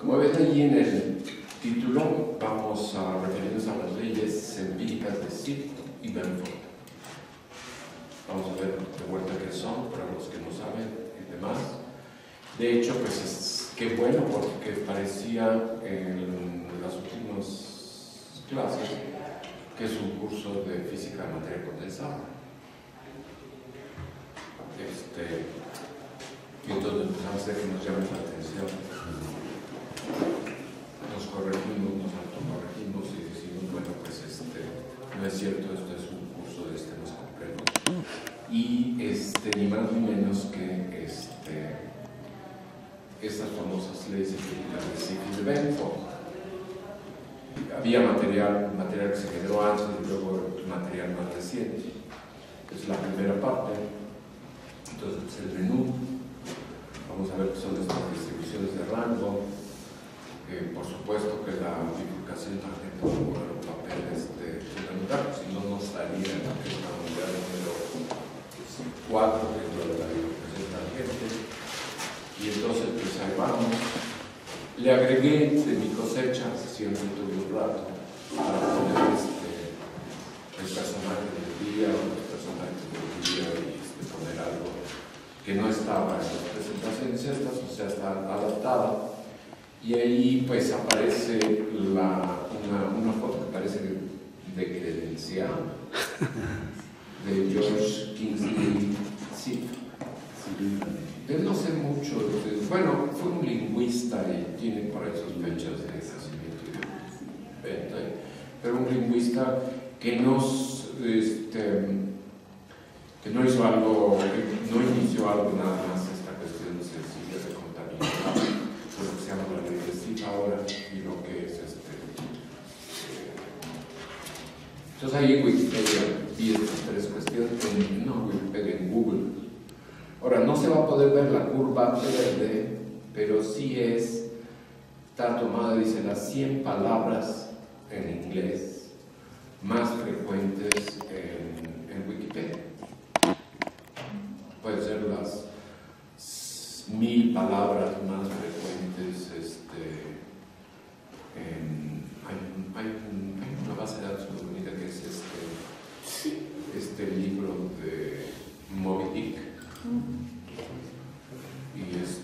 Como ves allí en el título, vamos a referirnos a las leyes empíricas de Zipf y Benford. Vamos a ver de vuelta qué son, para los que no saben y demás. De hecho, pues qué bueno, porque parecía en las últimas clases que es un curso de física de materia condensada. Y entonces empezamos a ver que nos llama la atención. Nos corregimos, nos autocorregimos y decimos, bueno, pues no es cierto, esto es un curso de sistemas complejos. Y ni más ni menos que estas famosas leyes empíricas de Zipf y de Benford. Había material que se generó antes y luego material más reciente. Es la primera parte. Entonces, el menú. Vamos a ver qué son estas distribuciones de rango. Por supuesto que la bifurcación tangente va a jugar un papel fundamental, si no nos daría la unidad número 4, que es lo de la bifurcación tangente. Y entonces, pues ahí vamos. Le agregué de mi cosecha, siempre tuve un rato, para poner el personaje del día o los personajes del día y poner algo que no estaba en las presentaciones estas, o sea, está adaptada. Y ahí pues aparece una foto que parece de credencial de George Kingsley Zipf. No sé mucho, bueno, fue un lingüista y tiene por ahí sospechas de nacimiento y de venta, pero un lingüista que no hizo algo, no inició algo nada más esta cuestión sencilla de contabilidad, lo que se llama la ley de Zipf ahora y lo que es Entonces ahí en Wikipedia vi estas tres cuestiones, no Wikipedia, en Google. Ahora, no se va a poder ver la curva verde, pero sí está tomada, dice, las 100 palabras en inglés más frecuentes en Wikipedia. Pueden ser las 1000 palabras más frecuentes. Hay una base de datos muy bonita que es este libro de Moby Dick.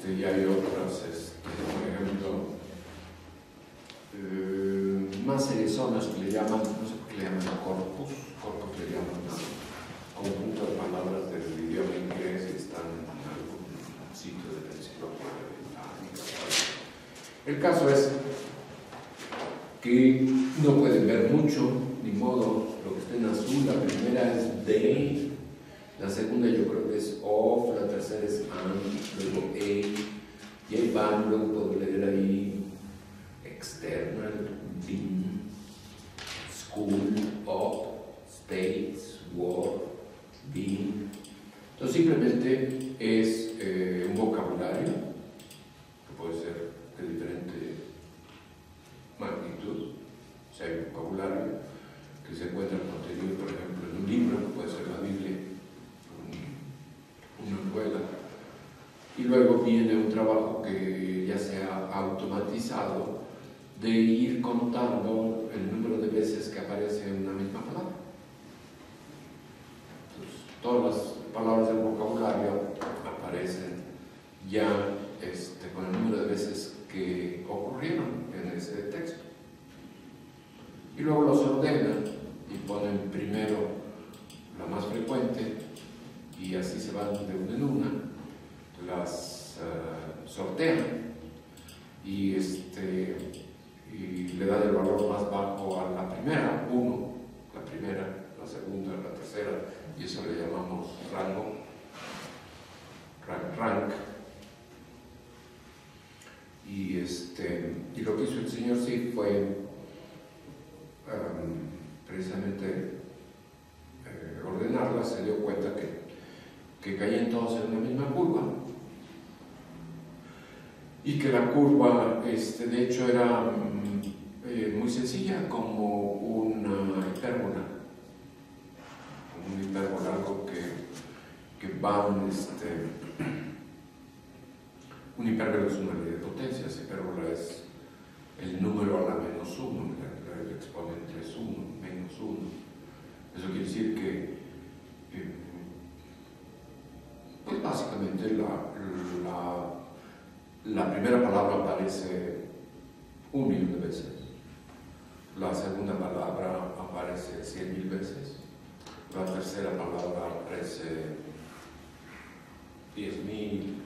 Y hay otras, por ejemplo, más serizonas que le llaman, no sé por qué le llaman corpus le llaman conjunto de palabras del idioma inglés y están en algún sitio de la enciclopedia británica. El caso es que no pueden ver mucho, ni modo, lo que está en azul, la primera es de. La segunda yo creo que es of, la tercera es and, luego a, y ahí van, luego puedo leer ahí external, been, school, up, states, war, been. Entonces simplemente es un vocabulario que puede ser de diferente magnitud, o sea, hay vocabulario que se encuentra contenido, por ejemplo, en un libro, que puede ser la Biblia, una novela, y luego viene un trabajo que ya se ha automatizado de ir contando el número de veces que aparece una misma palabra. Entonces, todas las palabras del vocabulario aparecen ya con el número de veces que ocurrieron en ese texto. Y luego los ordenan y ponen primero la más frecuente, y así se van de una en una, las sortean y le dan el valor más bajo a la primera, 1, la primera, la segunda, la tercera, y eso le llamamos rango, rank. Y lo que hizo el señor Zipf fue precisamente ordenarlas. Se dio cuenta que caían todos en una misma curva y que la curva de hecho era muy sencilla, como una hipérbola, algo que va un hipérbolo es una ley de potencias, hipérbola es el número a la menos 1, el exponente es 1, menos 1. Eso quiere decir que pues básicamente la primera palabra aparece 1.000.000 de veces, la segunda palabra aparece 100.000 veces, la tercera palabra aparece 10.000, y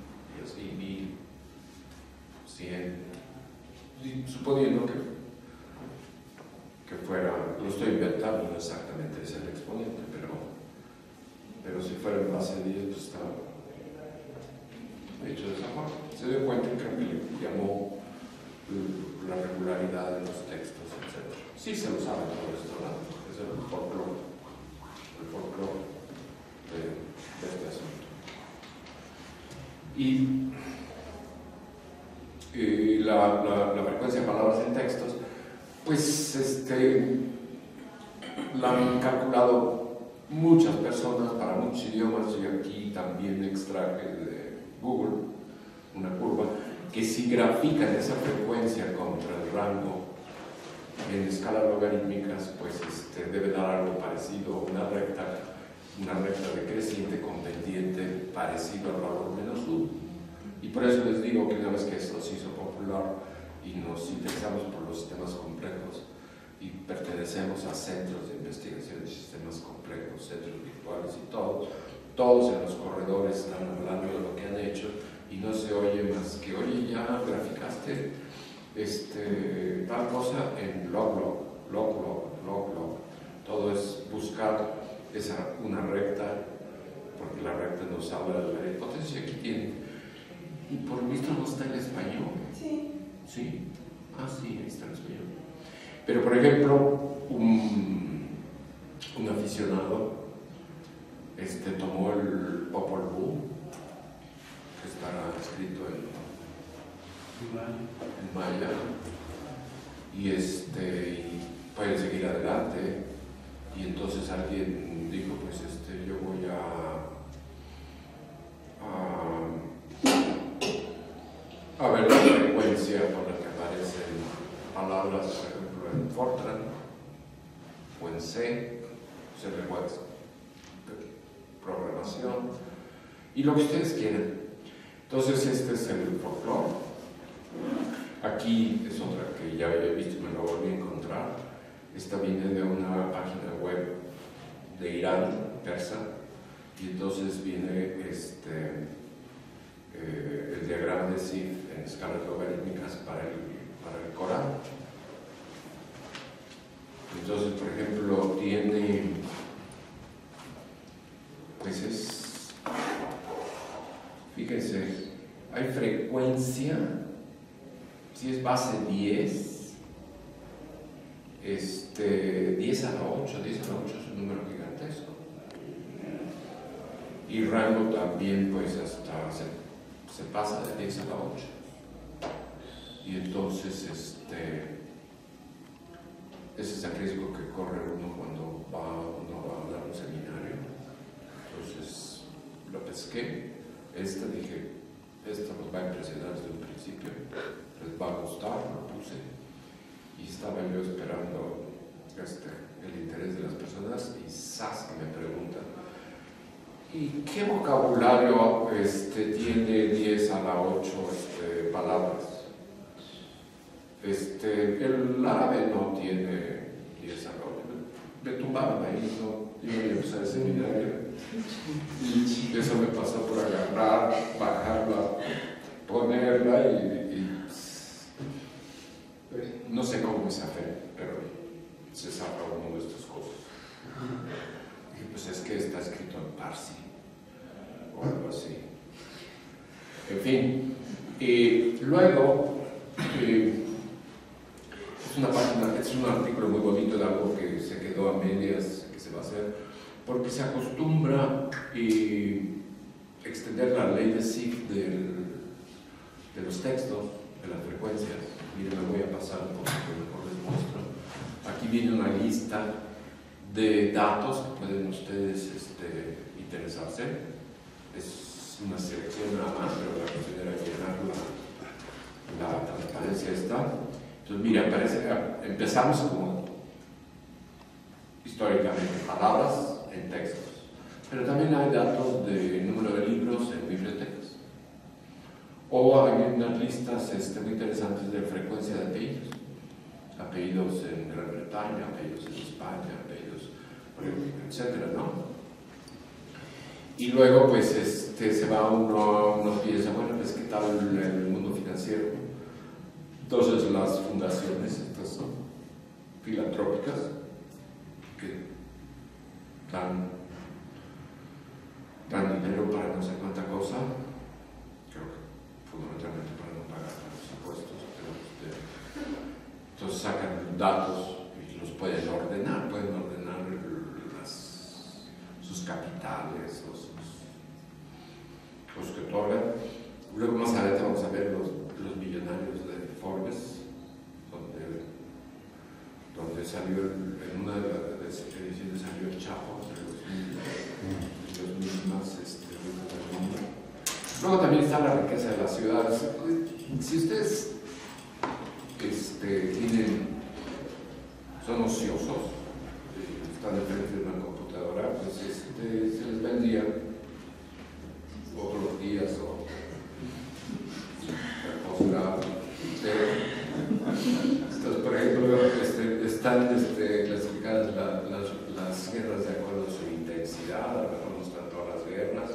así 1.000, 100, suponiendo que fuera, lo estoy inventando, no exactamente es el exponente, pero si fuera en base 10, pues está hecho de esa forma. Se dio cuenta que le llamó la regularidad de los textos, etc. Sí se lo sabe todo esto, ¿no? Es el folclore de este asunto. Y la frecuencia de palabras en textos, pues la han calculado muchas personas para muchos idiomas, y aquí también extraje de Google una curva que si grafican esa frecuencia contra el rango en escalas logarítmicas, pues debe dar algo parecido, una recta decreciente con pendiente parecido al valor menos 1. Y por eso les digo que una vez que esto se hizo popular y nos interesamos por los sistemas complejos y pertenecemos a centros de investigación de sistemas complejos, centros virtuales y todos en los corredores están hablando de lo que han hecho y no se oye más que, oye, ya graficaste tal cosa en log. Todo es buscar una recta, porque la recta nos habla de la hipotenusa que tiene. Y por lo visto no está en español. Sí. ¿Sí? Ah, sí, ahí está en español. Pero, por ejemplo, un aficionado tomó el Popol Vuh, que estará escrito en maya, y pueden seguir adelante. Y entonces alguien dijo, pues yo voy a ver la frecuencia por la que aparecen palabras, por ejemplo, en Fortran o en C, lenguajes de programación, y lo que ustedes quieran. Entonces este es el folclore. Aquí es otra que ya había visto y me lo volví a encontrar. Esta viene de una página web de Irán, persa, y entonces viene el diagrama de Sif en escalas logarítmicas para el Corán. Entonces, por ejemplo, tiene, pues fíjense, hay frecuencia, si es base 10, 10 a la 8, 10 a la 8 es un número gigantesco. Y rango también, pues hasta se pasa de 10 a la 8. Y entonces, ese es el riesgo que corre uno cuando va a dar un seminario. Entonces, lo pesqué. Dije, esto nos va a impresionar desde un principio, les va a gustar, lo puse. Y estaba yo esperando el interés de las personas y ¡zas! Que me preguntan, ¿y qué vocabulario tiene 10 a la 8 palabras? El árabe no tiene 10 a la 8. Me tumbaron ahí, yo iba a empezar el seminario y eso me pasó por agarrar, bajarla, ponerla y no sé cómo me zafé, pero se zafa uno de estas cosas. Y pues es que está escrito en Parsi o algo así. En fin, luego es un artículo muy bonito de algo que se quedó a medias, que se va a hacer, porque se acostumbra extender la ley de Sif de los textos, de las frecuencias. Miren, me voy a pasar un poco, mejor les muestro. Aquí viene una lista de datos que pueden ustedes interesarse. Es una selección nada más, pero la cuestión era llenar la transparencia esta. Entonces, mira, empezamos como históricamente palabras en textos, pero también hay datos de número de libros en bibliotecas. O hay unas listas muy interesantes de frecuencia de apellidos en Gran Bretaña, apellidos en España, apellidos, etcétera, ¿no? Y luego, pues, se va uno piensa, bueno, pues, ¿qué tal el mundo financiero? Entonces, las fundaciones, estas son filantrópicas, que dan dinero para no sé cuánta cosa, creo que fundamentalmente para no pagar los impuestos, pero entonces sacan datos y los pueden ordenar sus capitales, los que otorgan. Luego más adelante vamos a ver los millonarios de Forbes, donde salió en una de las ediciones salió el Chapo, de los mismos ricos del mundo. Luego también está la riqueza de las ciudades. Si ustedes son ociosos, están enfrente de una computadora, pues se les va el día, otros días o posgrado. Entonces, por ejemplo, están clasificadas las guerras de acuerdo a su intensidad, a lo mejor no están todas las guerras,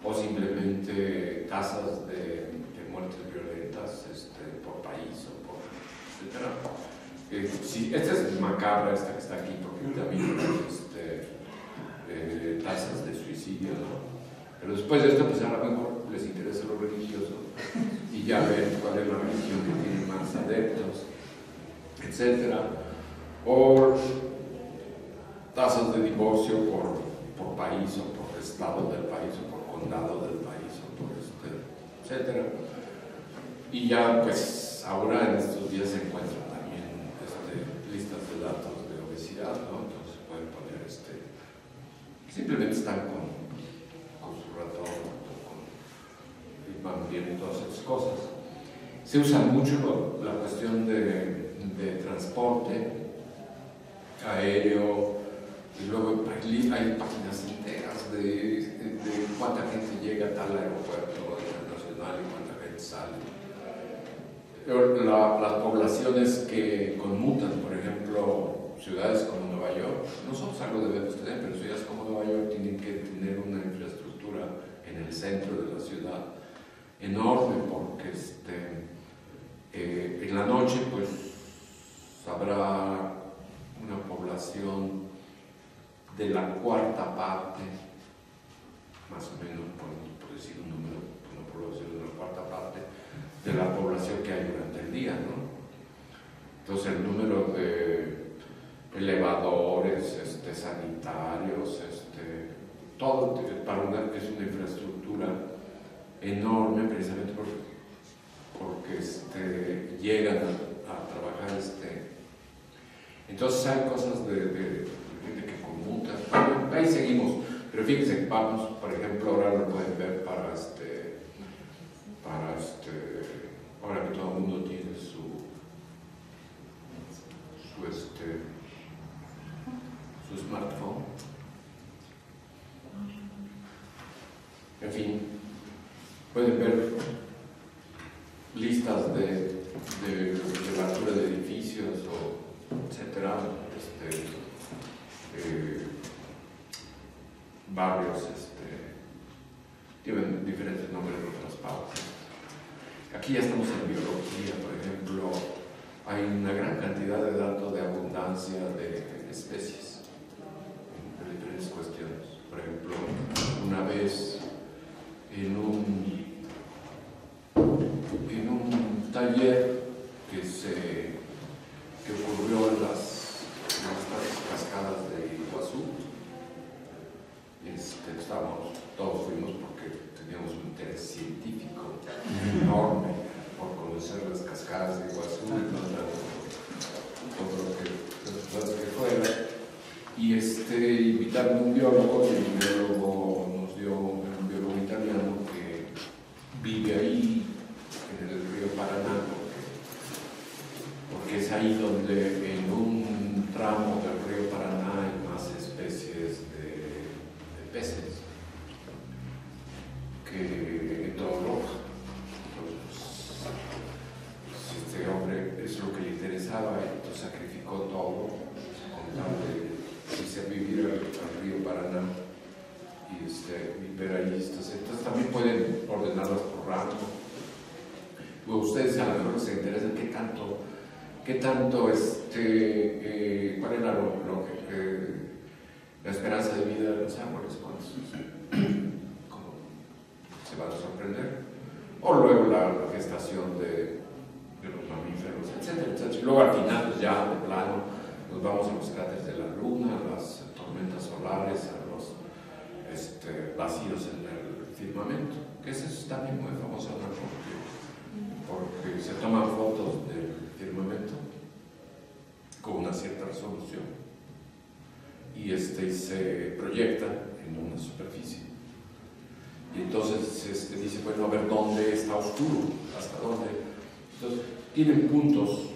o simplemente tasas de muertes violentas por país o por etcétera. Sí, esta es macabra, esta que está aquí, porque también tasas de suicidio, ¿no? Pero después de esto, pues a lo mejor les interesa lo religioso y ya ven cuál es la religión que tiene más adeptos, etcétera. O tasas de divorcio por país o por estado del país o por condado del país o por etcétera. Y ya, pues, ahora en estos días se encuentran también listas de datos de obesidad, ¿no? Entonces pueden poner simplemente están con su ratón y van viendo todas esas cosas. Se usa mucho la cuestión de transporte aéreo, y luego hay páginas enteras de cuánta gente llega a tal aeropuerto internacional y cuánta gente sale. Las poblaciones que conmutan, por ejemplo, ciudades como Nueva York, nosotros algo debemos tener, pero ciudades como Nueva York tienen que tener una infraestructura en el centro de la ciudad enorme, porque en la noche pues habrá una población de la cuarta parte, más o menos, por decir un número, una población de la cuarta parte de la población que hay durante el día, ¿no? Entonces el número de elevadores, sanitarios, todo para una que es una infraestructura enorme, precisamente porque llegan a trabajar. Entonces hay cosas de gente que conmuta. Ahí seguimos, pero fíjense que vamos, por ejemplo, ahora lo pueden ver para ahora que todo el mundo tiene su smartphone. En fin, pueden ver listas de la altura de edificios o etcétera, barrios, tienen diferentes nombres en otras partes. Aquí ya estamos en biología, por ejemplo, hay una gran cantidad de datos de abundancia de especies, de diferentes cuestiones. Por ejemplo, una vez en un taller que ocurrió en las cascadas de Iguazú, todos fuimos porque teníamos un interés científico enorme por conocer las cascadas de Iguazú y todo lo que fuera. Y invitaron a un biólogo, y el biólogo nos dio un biólogo italiano que vive ahí en el río Paraná, por que es ahí donde en un tramo del río Paraná hay más especies de peces que en toda Europa. Entonces, este hombre es lo que le interesaba, entonces sacrificó todo con tal de irse a vivir al río Paraná y ver ahí estas. Entonces también pueden ordenarlas por rango. Ustedes a lo mejor se interesan qué tanto cuál era la esperanza de vida de los árboles, cómo se van a sorprender, o luego la gestación de los mamíferos, etcétera, etcétera. Luego al final, pues ya de plano, nos vamos a los cráteres de la Luna, a las tormentas solares, a los vacíos en el firmamento, que ese es también muy famoso, ¿no? Porque se toman fotos del firmamento con una cierta resolución y se proyecta en una superficie. Y entonces dice, bueno, a ver dónde está oscuro, hasta dónde. Entonces, tienen puntos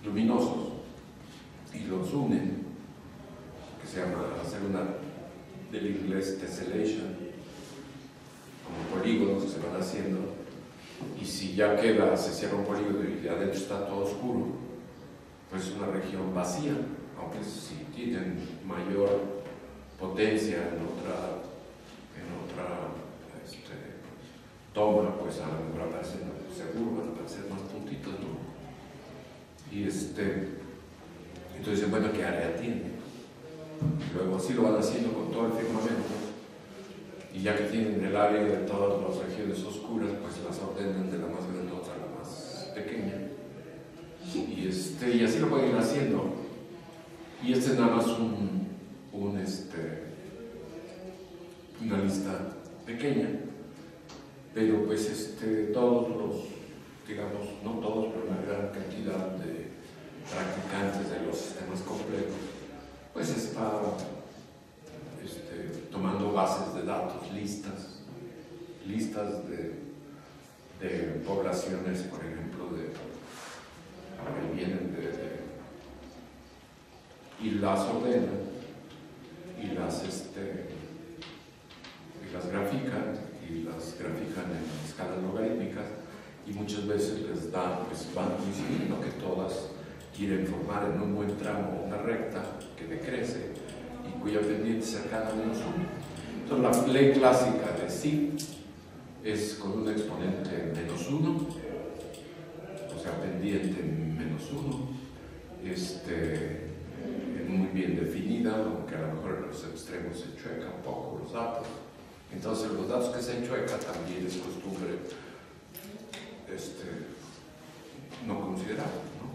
luminosos y los unen, que se llama hacer del inglés tessellation, como polígonos que se van haciendo, y si ya se cierra un polígono y adentro está todo oscuro, pues es una región vacía, aunque si tienen mayor potencia en otra toma, pues a lo mejor aparecen, seguro van a aparecer más puntitos, ¿no? Y entonces, bueno, ¿qué área tiene? Luego así lo van haciendo con todo el firmamento, y ya que tienen el área de todas las regiones oscuras, pues las ordenan de la más grandota a la más pequeña, y así lo pueden ir haciendo. Y es nada más una lista pequeña, pero pues todos los, digamos, no todos, pero una gran cantidad de practicantes de los sistemas complejos, pues está tomando bases de datos, listas de poblaciones, por ejemplo, que vienen y las ordena y las grafican en escalas logarítmicas, y muchas veces les dan, pues van coincidiendo que todas quieren formar en un buen tramo una recta que decrece y cuya pendiente cercana menos 1. Entonces la ley clásica de psi es con un exponente -1, o sea, pendiente -1, muy bien definida, aunque a lo mejor en los extremos se chueca un poco los datos. Entonces los datos que se chueca también es costumbre no considerar, ¿no?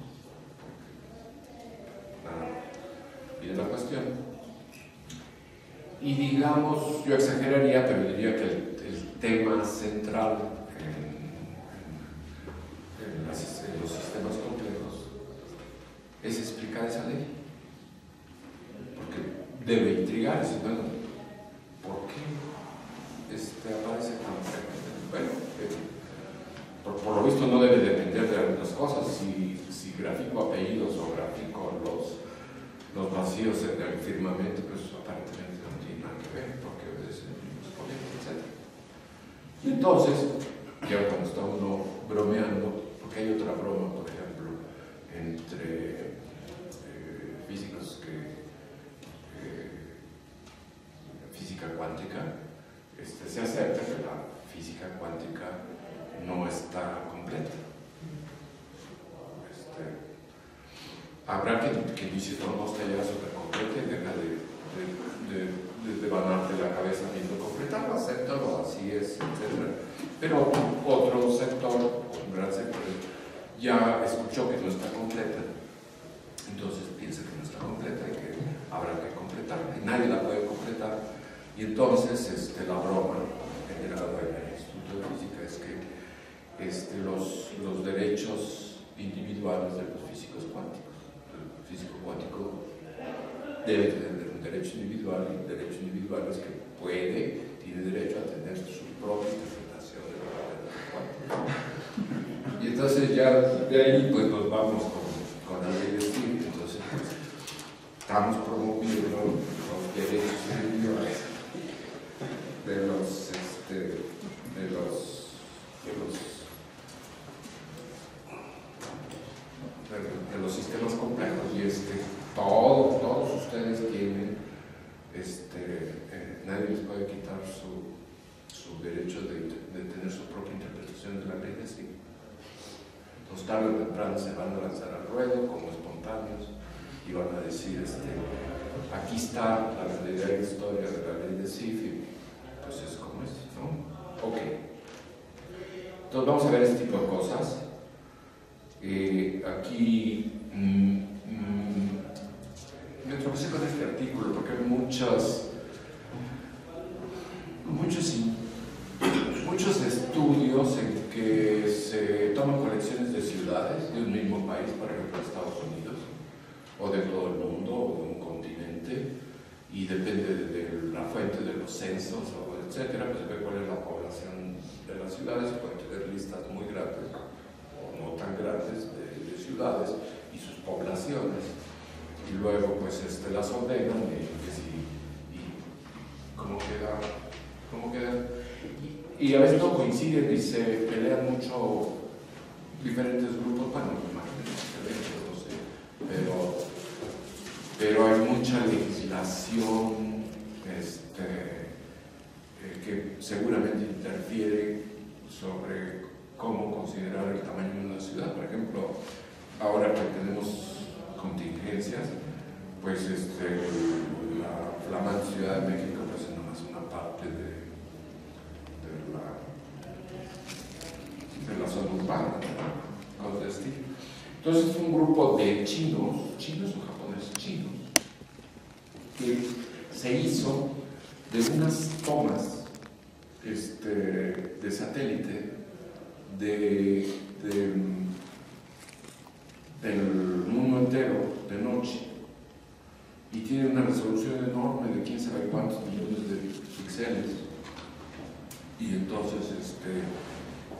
Viene la cuestión. Y digamos, yo exageraría, pero diría que el tema central en los sistemas complejos es explicar esa ley. Porque debe intrigar, decir, bueno, ¿por qué aparece tan frecuente? Bueno, por lo visto no debe depender de algunas cosas. Si grafico apellidos o grafico los vacíos en el firmamento, pues aparentemente no tiene nada que ver, porque obedecen los políticos, etc. Y entonces, ya cuando está uno bromeando, porque hay otra broma, por ejemplo, entre físicos física cuántica, se acepta que la física cuántica no está completa. Habrá quien dice, no está ya súper completa y deja de banarte la cabeza viendo completarlo, acéptalo, así es, etc. Pero otro sector, un gran sector, ya escuchó que no está completa, entonces piensa que no está completa y que habrá que completarla, y nadie la puede completar. Y entonces la broma generada en el Instituto de Física es que los derechos individuales de los físicos cuánticos, el físico cuántico debe tener un derecho individual, y derechos individuales que tiene derecho a tener su propia interpretación de la realidad cuántica. Y entonces ya de ahí pues nos vamos con la ley de CIF, entonces pues, estamos promoviendo los derechos individuales de los sistemas complejos, y todos ustedes tienen, nadie les puede quitar su derecho de tener su propia interpretación de la ley de sí. Entonces tarde o temprano se van a lanzar al ruedo como espontáneos y van a decir, aquí está la verdadera historia de la ley de CIF, y pues es como es, ¿no? Ok. Entonces vamos a ver este tipo de cosas. Aquí me tropecé con este artículo porque hay muchos estudios en que se toman colecciones de ciudades de un mismo país, por ejemplo Estados Unidos, o de todo el mundo, o de un continente, y depende de la fuente de los censos, etcétera, pues se ve cuál es la población de las ciudades. Se pueden tener listas muy grandes o no tan grandes de ciudades y sus poblaciones, y luego pues las ordenan y cómo queda. Y a veces no coinciden y se pelean mucho diferentes grupos. Bueno, imagínense, no sé, pero hay mucha legislación que seguramente interfiere sobre cómo considerar el tamaño de una ciudad. Por ejemplo, ahora que tenemos contingencias, pues la flamante Ciudad de México pues es nomás una parte de la zona urbana, ¿no? Entonces es un grupo de chinos o japoneses, chinos, que se hizo de unas tomas de satélite del mundo entero de noche, y tiene una resolución enorme de quién sabe cuántos millones de píxeles, y entonces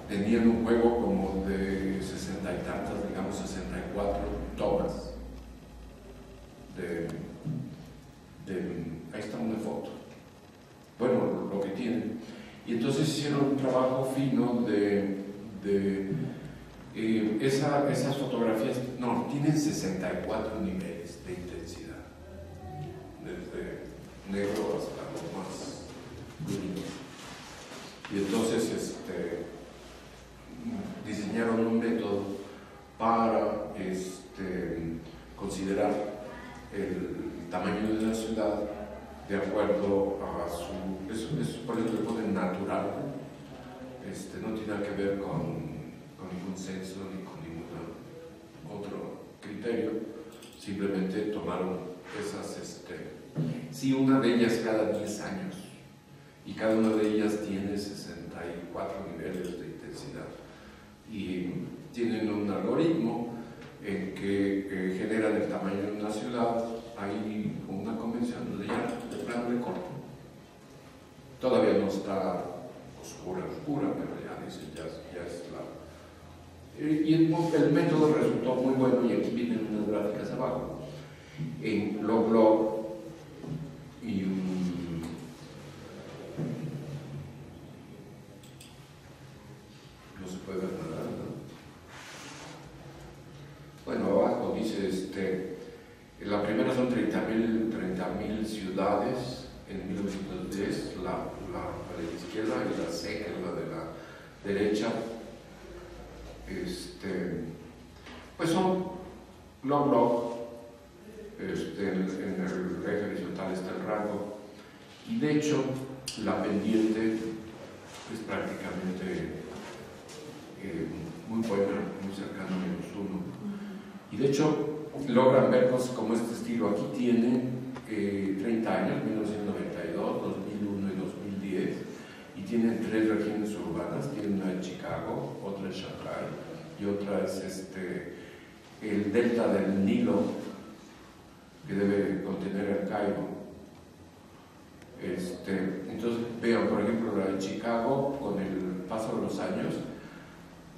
tenían un juego como de 60 y tantas, digamos 64 tomas ahí está una foto, bueno, lo que tienen. Y entonces hicieron un trabajo fino esas fotografías, no, tienen 64 niveles de intensidad, desde negro hasta lo más luminoso. Y entonces diseñaron un método para considerar el tamaño de la ciudad de acuerdo a por eso le ponen natural. No tiene nada que ver con ningún censo ni con ningún otro criterio, simplemente tomaron esas, sí, una de ellas cada 10 años, y cada una de ellas tiene 64 niveles de intensidad, y tienen un algoritmo en que generan el tamaño de una ciudad. Hay una convención de plano de corte. Todavía no está oscura, pero ya dicen, ya es la... Y el método resultó muy bueno, y aquí vienen unas gráficas abajo. En log y no se puede ver nada, ¿no? Bueno, abajo dice, la primera son 30.000 ciudades en 1910, la de la izquierda, y la C, que es la de la derecha. Pues son log, en el eje horizontal está el rango, y de hecho la pendiente es prácticamente muy buena, muy cercana a -1, y de hecho logran ver cosas como este estilo. Aquí tiene 30 años, 1992, 2001 y 2010, y tienen 3 regiones urbanas. Tiene una en Chicago, otra en Shanghai, y otra es el delta del Nilo, que debe contener el Cairo. Entonces vean, por ejemplo, la de Chicago, con el paso de los años,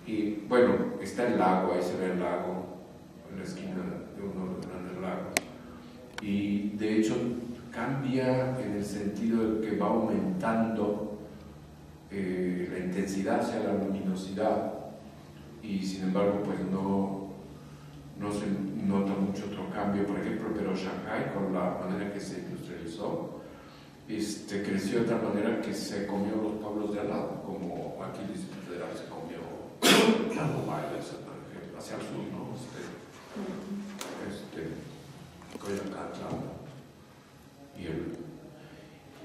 y bueno, está el lago, ahí se ve el lago en la esquina cambia en el sentido de que va aumentando la intensidad hacia la luminosidad, y sin embargo pues no se nota mucho otro cambio. Por ejemplo, pero Shanghái, con la manera que se industrializó, creció de tal manera que se comió los pueblos de al lado, como aquí el Distrito Federal se comió Mobile hacia el sur, ¿no? Coyoacán,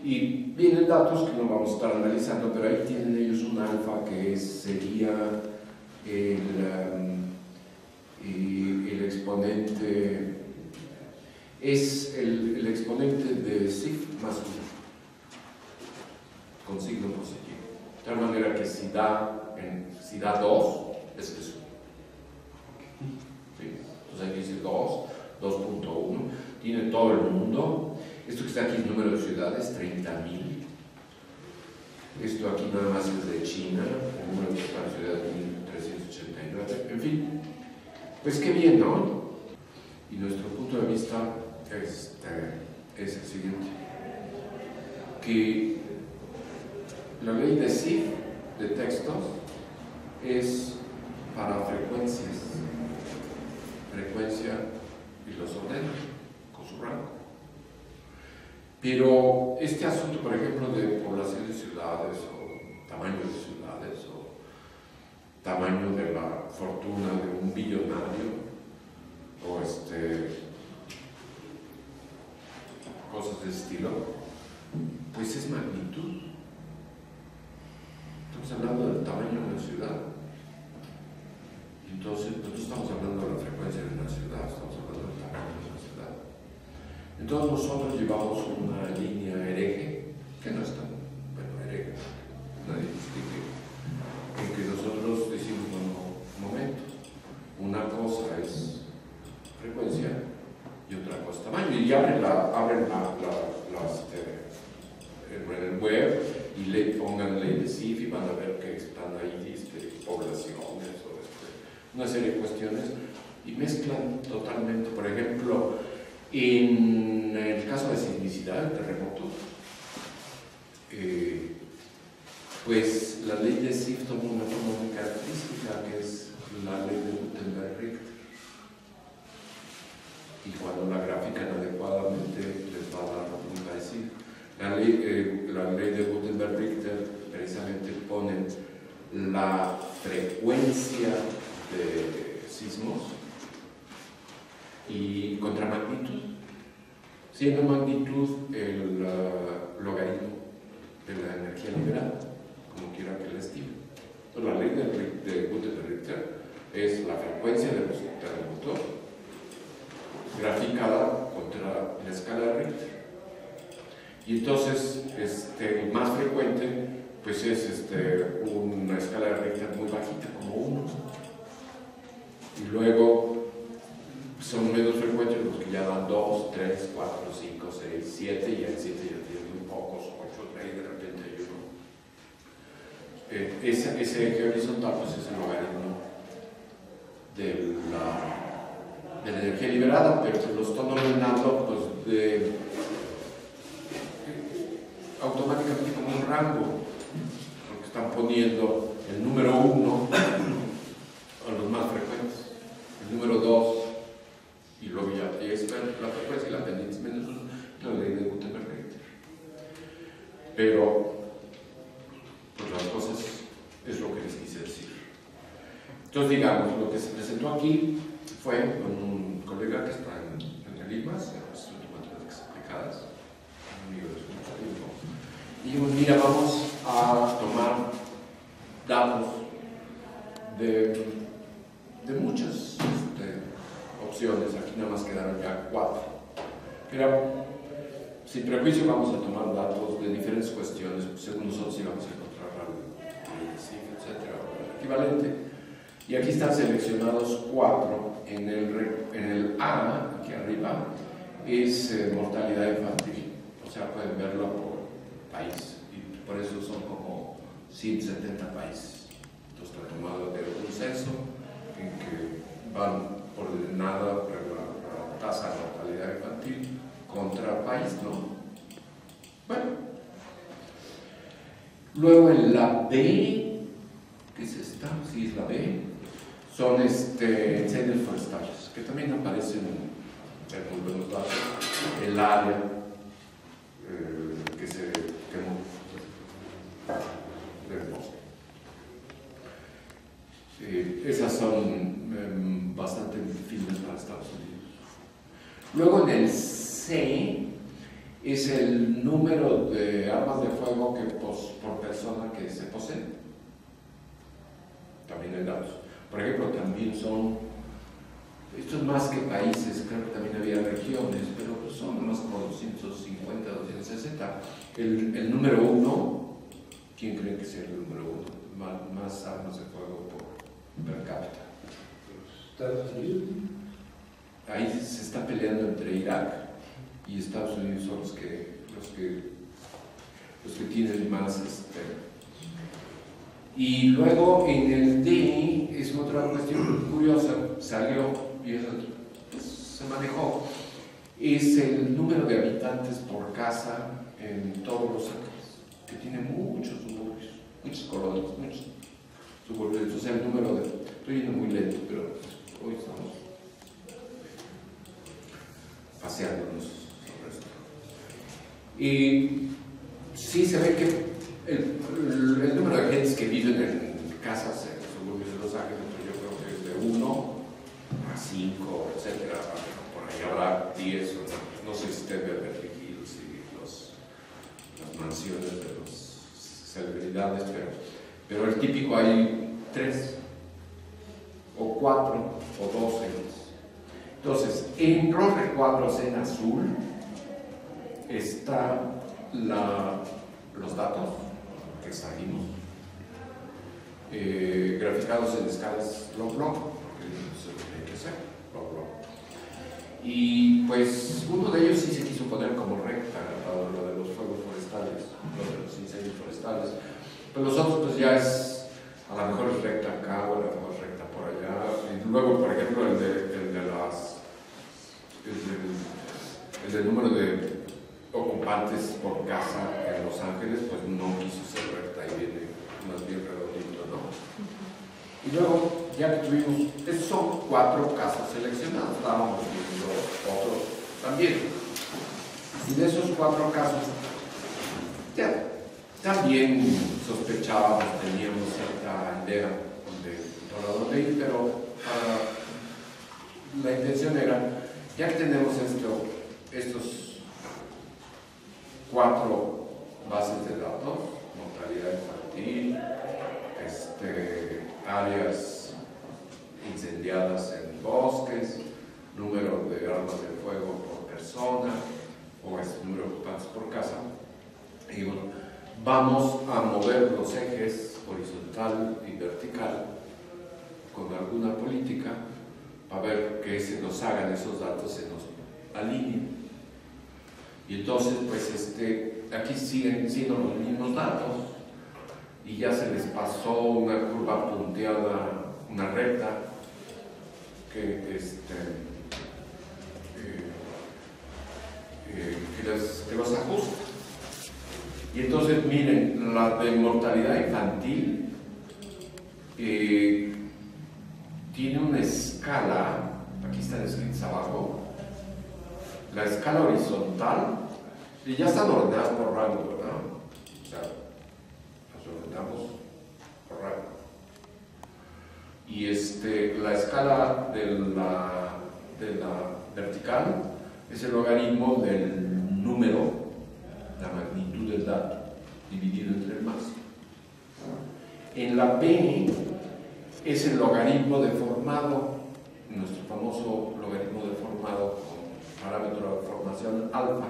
y vienen datos que no vamos a estar analizando, pero ahí tienen ellos un alfa que sería el exponente, es el exponente de SIF más 1, con signo positivo, de tal manera que si da 2, es 1. ¿Sí? Entonces aquí dice 2.1, tiene todo el mundo. Esto que está aquí es el número de ciudades, 30.000. Esto aquí nada más es de China, el número de ciudades, 1.389. En fin, pues qué bien, ¿no? Y nuestro punto de vista es el siguiente: que la ley de SIF, de textos, es para frecuencia y los ordena con su rango. Pero este asunto, por ejemplo, de población de ciudades, o tamaño de ciudades, o tamaño de la fortuna de un billonario, o cosas de estilo, pues es magnitud. Estamos hablando del tamaño de la ciudad. Entonces, pues no estamos hablando de la frecuencia de una ciudad, estamos hablando del tamaño de la ciudad. Entonces nosotros llevamos una línea hereje, que no es tan, hereje, nadie distingue, en que nosotros decimos, bueno, un momento, una cosa es frecuencia y otra cosa tamaño, y abren en el web y le pongan ley de SIF y van a ver que están ahí poblaciones o una serie de cuestiones, y mezclan totalmente. Por ejemplo, en el caso de sismicidad, el terremoto, pues la ley de SIF toma una forma muy característica, que es la ley de Gutenberg-Richter, y cuando la grafican adecuadamente les va a dar lo que va a decir. La ley de Gutenberg-Richter precisamente pone la frecuencia de sismos y contra magnitud, siendo magnitud el logaritmo de la energía liberada, como quiera que la estime. Entonces, la ley de Gutenberg-Richter es la frecuencia de los terremotos graficada contra la escala de Richter. Y entonces, el más frecuente, pues es una escala de Richter muy bajita, como 1. Y luego son menos frecuentes los que ya dan 2, 3, 4, 5, 6, 7, y el 7 ya tiene muy pocos, 8, 3, de repente hay uno. Ese eje horizontal pues es el logaritmo de la energía liberada, pero lo están ordenando pues automáticamente como un rango, porque están poniendo el número 1 a los más frecuentes, el número 2, y luego ya es la frecuencia y la pendiente menos 1, la ley de Gutenberg-Richter. Pero pues las cosas es lo que les quise decir. Entonces, digamos, lo que se presentó aquí fue con un colega que está en el IMAS, en el Instituto de Matemáticas Aplicadas, un amigo de mucho tiempo, y dijimos, mira, vamos a tomar datos de muchas opciones. Aquí nada más quedaron ya 4. Pero sin prejuicio vamos a tomar datos de diferentes cuestiones, según nosotros íbamos a encontrar el SIF, etcétera, o el equivalente. Y aquí están seleccionados 4. En el A, aquí arriba, es mortalidad infantil. O sea, pueden verlo por país. Y por eso son como 170 países. Entonces está tomado de un censo en que van ordenada la tasa de mortalidad infantil contra el país, ¿no? Luego en la B, ¿qué es esta? Sí, es la B, son incendios forestales, que también aparecen en algunos datos, el área que se quemó del bosque. Esas son bastante firmes para Estados Unidos. Luego en el C es el número de armas de fuego que por persona que se poseen. También hay datos. Por ejemplo, también son, esto es más que países, creo que también había regiones, pero son más como 250, 260. El número 1, ¿quién cree que sea el número 1? Más armas de fuego per cápita. Estados Unidos. Ahí se está peleando entre Irak y Estados Unidos, son los que tienen más. Y luego en el D es otra cuestión curiosa, salió y eso pues, se manejó, es el número de habitantes por casa en todos los Ángeles, que tiene muchos suburbios, muchos colonias, muchos suburbios. Entonces el número de, estoy yendo muy lento, pero hoy estamos paseándonos sobre esto. Y sí se ve que el número de gentes que viven en casas en los suburbios de Los Ángeles, yo creo que es de 1 a 5, etc. Por ahí habrá 10, no sé si usted ve Beverly Hills y las mansiones de las celebridades, pero el típico hay 3 o 4 o 2 gentes. Entonces, en los recuadros en azul están los datos que extrajimos, graficados en escalas log-log, porque eso tiene que ser log-log. Y pues uno de ellos sí se quiso poner como recta, lo de los fuegos forestales, lo de los incendios forestales, pero los otros pues ya es, a lo mejor es recta acá o a lo mejor es recta por allá. Y luego, por ejemplo, el del número de ocupantes por casa en Los Ángeles, pues no quiso ser recta y viene más bien redondito, ¿no? Y luego, ya que tuvimos, esos son 4 casos seleccionados, estábamos viendo otros también. Y de esos 4 casos, ya también sospechábamos, teníamos cierta idea de dónde ir, pero la intención era, ya que tenemos estos 4 bases de datos, mortalidad infantil, áreas incendiadas en bosques, número de armas de fuego por persona, o número de ocupantes por casa, y bueno, vamos a mover los ejes horizontal y vertical con alguna política para ver que se nos hagan esos datos, se nos alineen. Y entonces, pues, aquí siguen siendo los mismos datos y ya se les pasó una curva punteada, una recta que los ajusta. Y entonces, miren, la de mortalidad infantil tiene una escala, aquí están escritos abajo, la escala horizontal, y ya están ordenadas por rango, ¿verdad? O sea, las ordenamos por rango. Y la escala de la vertical es el logaritmo del número, la magnitud del dato, dividido entre el máximo. En la B es el logaritmo deformado, nuestro famoso logaritmo deformado con parámetro de deformación alfa.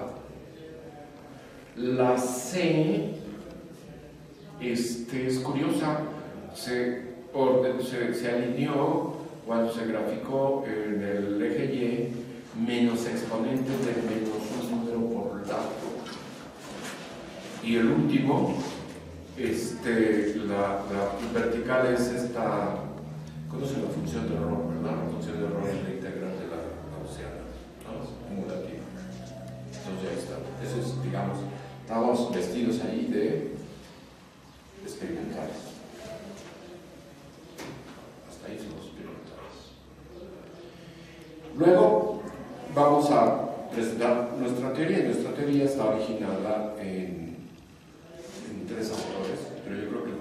La C es curiosa, se alineó cuando se graficó en el eje Y menos exponente de menos un número por dato. Y el último, la vertical es esta, conocen la función de error, ¿verdad? La función de error es la integral de la gaussiana, ¿no? Es acumulativa. Entonces ya está. Eso es, digamos, estamos vestidos ahí Luego vamos a presentar nuestra teoría. Nuestra teoría está originada en 3 autores, pero yo creo que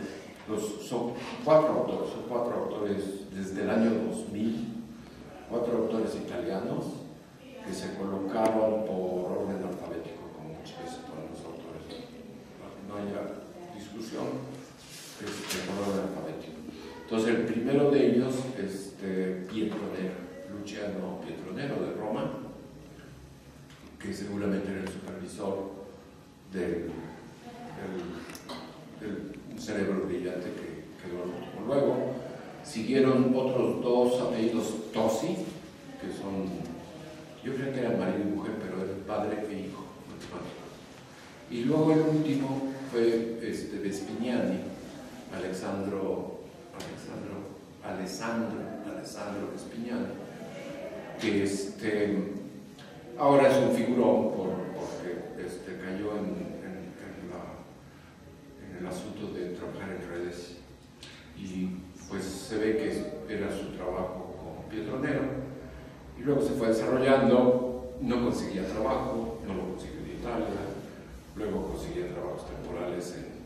son 4 autores desde el año 2000, 4 autores italianos que se colocaron por orden alfabético, como muchas veces todos los autores, para que no haya discusión, por orden alfabético. Entonces, el primero de ellos es Luciano Pietronero de Roma, que seguramente era el supervisor del cerebro brillante que quedó último. Luego siguieron otros 2 apellidos Tosi, que son, yo creo que eran marido y mujer, pero eran padre e hijo, matemáticos. Y luego el último fue Vespignani, Alessandro Vespignani, que ahora es un figurón porque cayó en el asunto de trabajar en redes, y pues se ve que era su trabajo con Pietronero, y luego se fue desarrollando, no conseguía trabajo, no lo consiguió en Italia, luego conseguía trabajos temporales en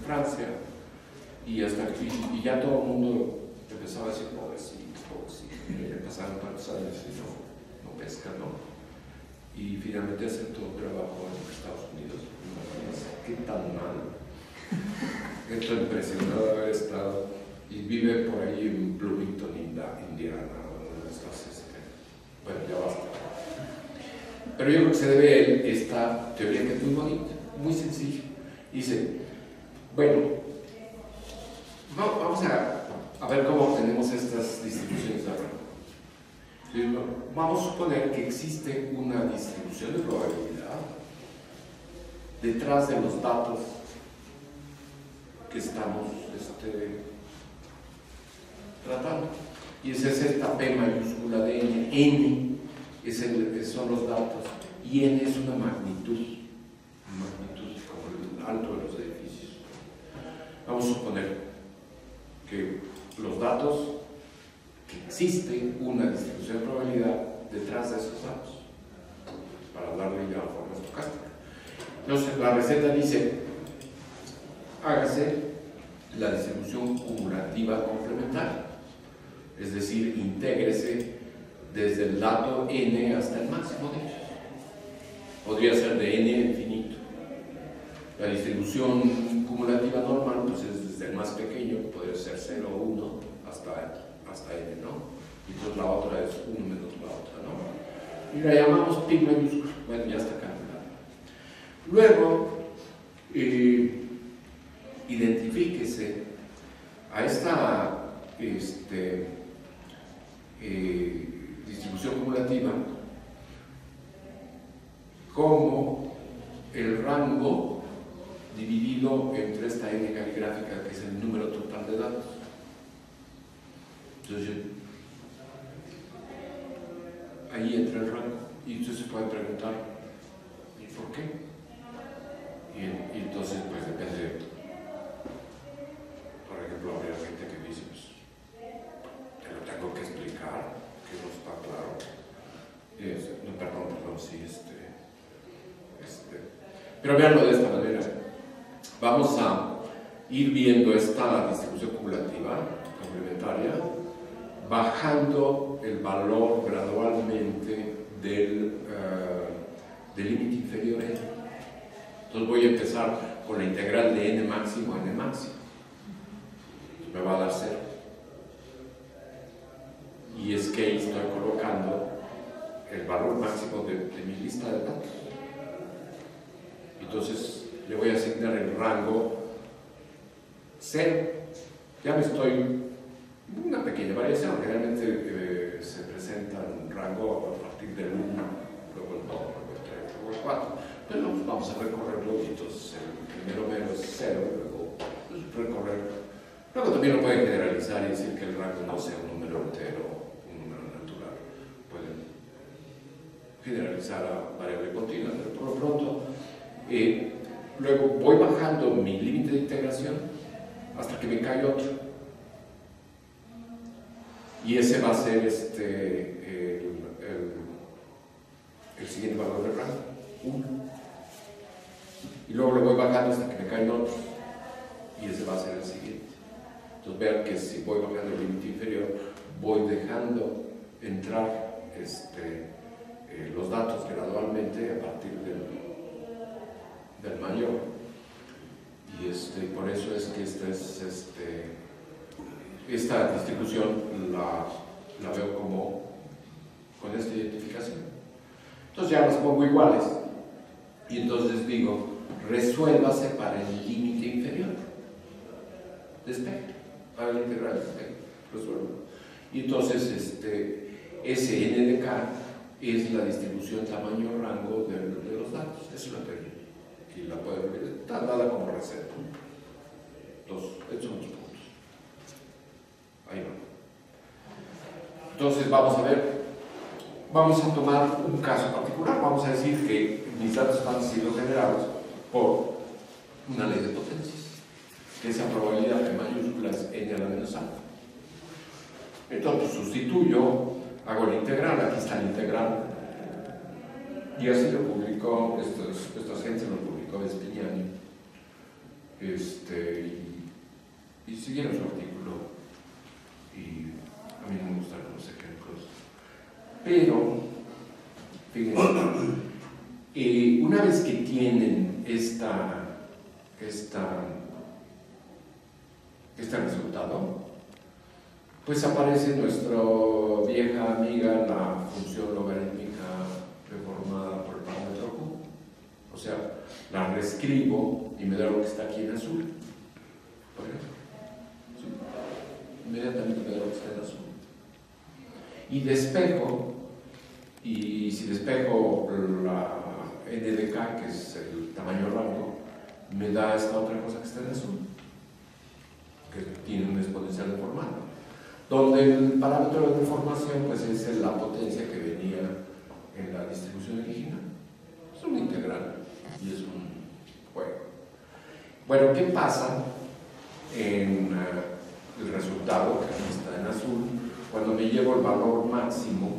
Francia, y ya todo el mundo empezaba a decir pobrecito, y ya pasaron tantos años y no pesca, ¿no? Y finalmente aceptó un trabajo en Estados Unidos. Imagínense qué tan mal. Estoy impresionado de haber estado, y vive por ahí en Bloomington, Indiana, bueno, ya basta. Pero yo creo que se debe a él esta teoría, que es muy bonita, muy sencilla. Dice, bueno, vamos a ver cómo obtenemos estas distribuciones de rango. Vamos a suponer que existe una distribución de probabilidad detrás de los datos que estamos tratando. Y esa es esta P mayúscula de N. N son los datos, y N es una magnitud como el alto de los edificios. Vamos a suponer que los datos, que existe una distribución de probabilidad detrás de esos datos, para darle ya forma estocástica. Entonces, la receta dice: hágase la distribución cumulativa complementaria, es decir, intégrese desde el dato n hasta el máximo de ellos. Podría ser de n infinito. La distribución cumulativa normal pues es desde el más pequeño, podría ser 0 o 1 hasta n, ¿no? Y entonces la otra es 1 menos la otra, ¿no? Y la llamamos pi mayúscula. Bueno, ya está calculada. Luego, identifíquese a esta distribución cumulativa como el rango dividido entre esta n caligráfica, que es el número total de datos. Entonces, ahí entra el rango, y usted se puede preguntar, ¿y por qué? Y entonces, pues depende. Por ejemplo, habría gente que dice, pues, te lo tengo que explicar, que no está claro. No, perdón, sí, pero veanlo de esta manera. Vamos a ir viendo esta distribución cumulativa complementaria, bajando el valor gradualmente del límite inferior n. Entonces voy a empezar con la integral de n máximo a n máximo. Me va a dar 0. Y es que ahí estoy colocando el valor máximo de mi lista de datos. Entonces le voy a asignar el rango 0. Ya me estoy, una pequeña variación, generalmente se presenta un rango a partir del 1, luego el 2, luego el 3, luego el 4. Pero vamos a recorrerlo, y entonces el primero mero es 0, luego recorrerlo. Luego también lo pueden generalizar y decir que el rango no sea un número entero, un número natural. Pueden generalizar a variable continua, pero por lo pronto, luego voy bajando mi límite de integración hasta que me cae otro. y ese va a ser el siguiente valor de rango, 1. Y luego lo voy bajando hasta que me caen otros, y ese va a ser el siguiente. Entonces vean que si voy bajando el límite inferior, voy dejando entrar los datos gradualmente a partir del mayor. Y por eso es que esta distribución la veo como con esta identificación. Entonces ya las pongo iguales. Y entonces digo, resuélvase para el límite inferior de espectro, para el integral de espectro, resuelvo. Y entonces ese n de k es la distribución tamaño-rango de los datos. Esa es la teoría. Y la pueden ver, está dada como receta. Estos son los puntos. Ahí va. Entonces vamos a ver, vamos a tomar un caso particular. Vamos a decir que mis datos están siendo generados por una ley de potencias, que esa probabilidad en mayúsculas n a la menos alfa. Entonces sustituyo, hago el integral, aquí está el integral, y así lo publicó, esta gente lo publicó Vespignani, y siguieron su artículo, y a mí no me gustaron no sé qué cosas. Pero, fíjense, una vez que tienen este resultado, pues aparece nuestra vieja amiga, la función logarítmica reformada por el parámetro Q. O sea, la reescribo y me da lo que está aquí en azul. Por ejemplo. ¿Sí? Inmediatamente me da lo que está en azul. Y despejo, y si despejo la n de k, que es el tamaño rango, me da esta otra cosa que está en azul, que tiene un exponencial deformado, donde el parámetro de deformación pues es la potencia que venía en la distribución original. Es un integral y es un juego. Bueno, ¿qué pasa en el resultado, que aquí está en azul, cuando me llevo el valor máximo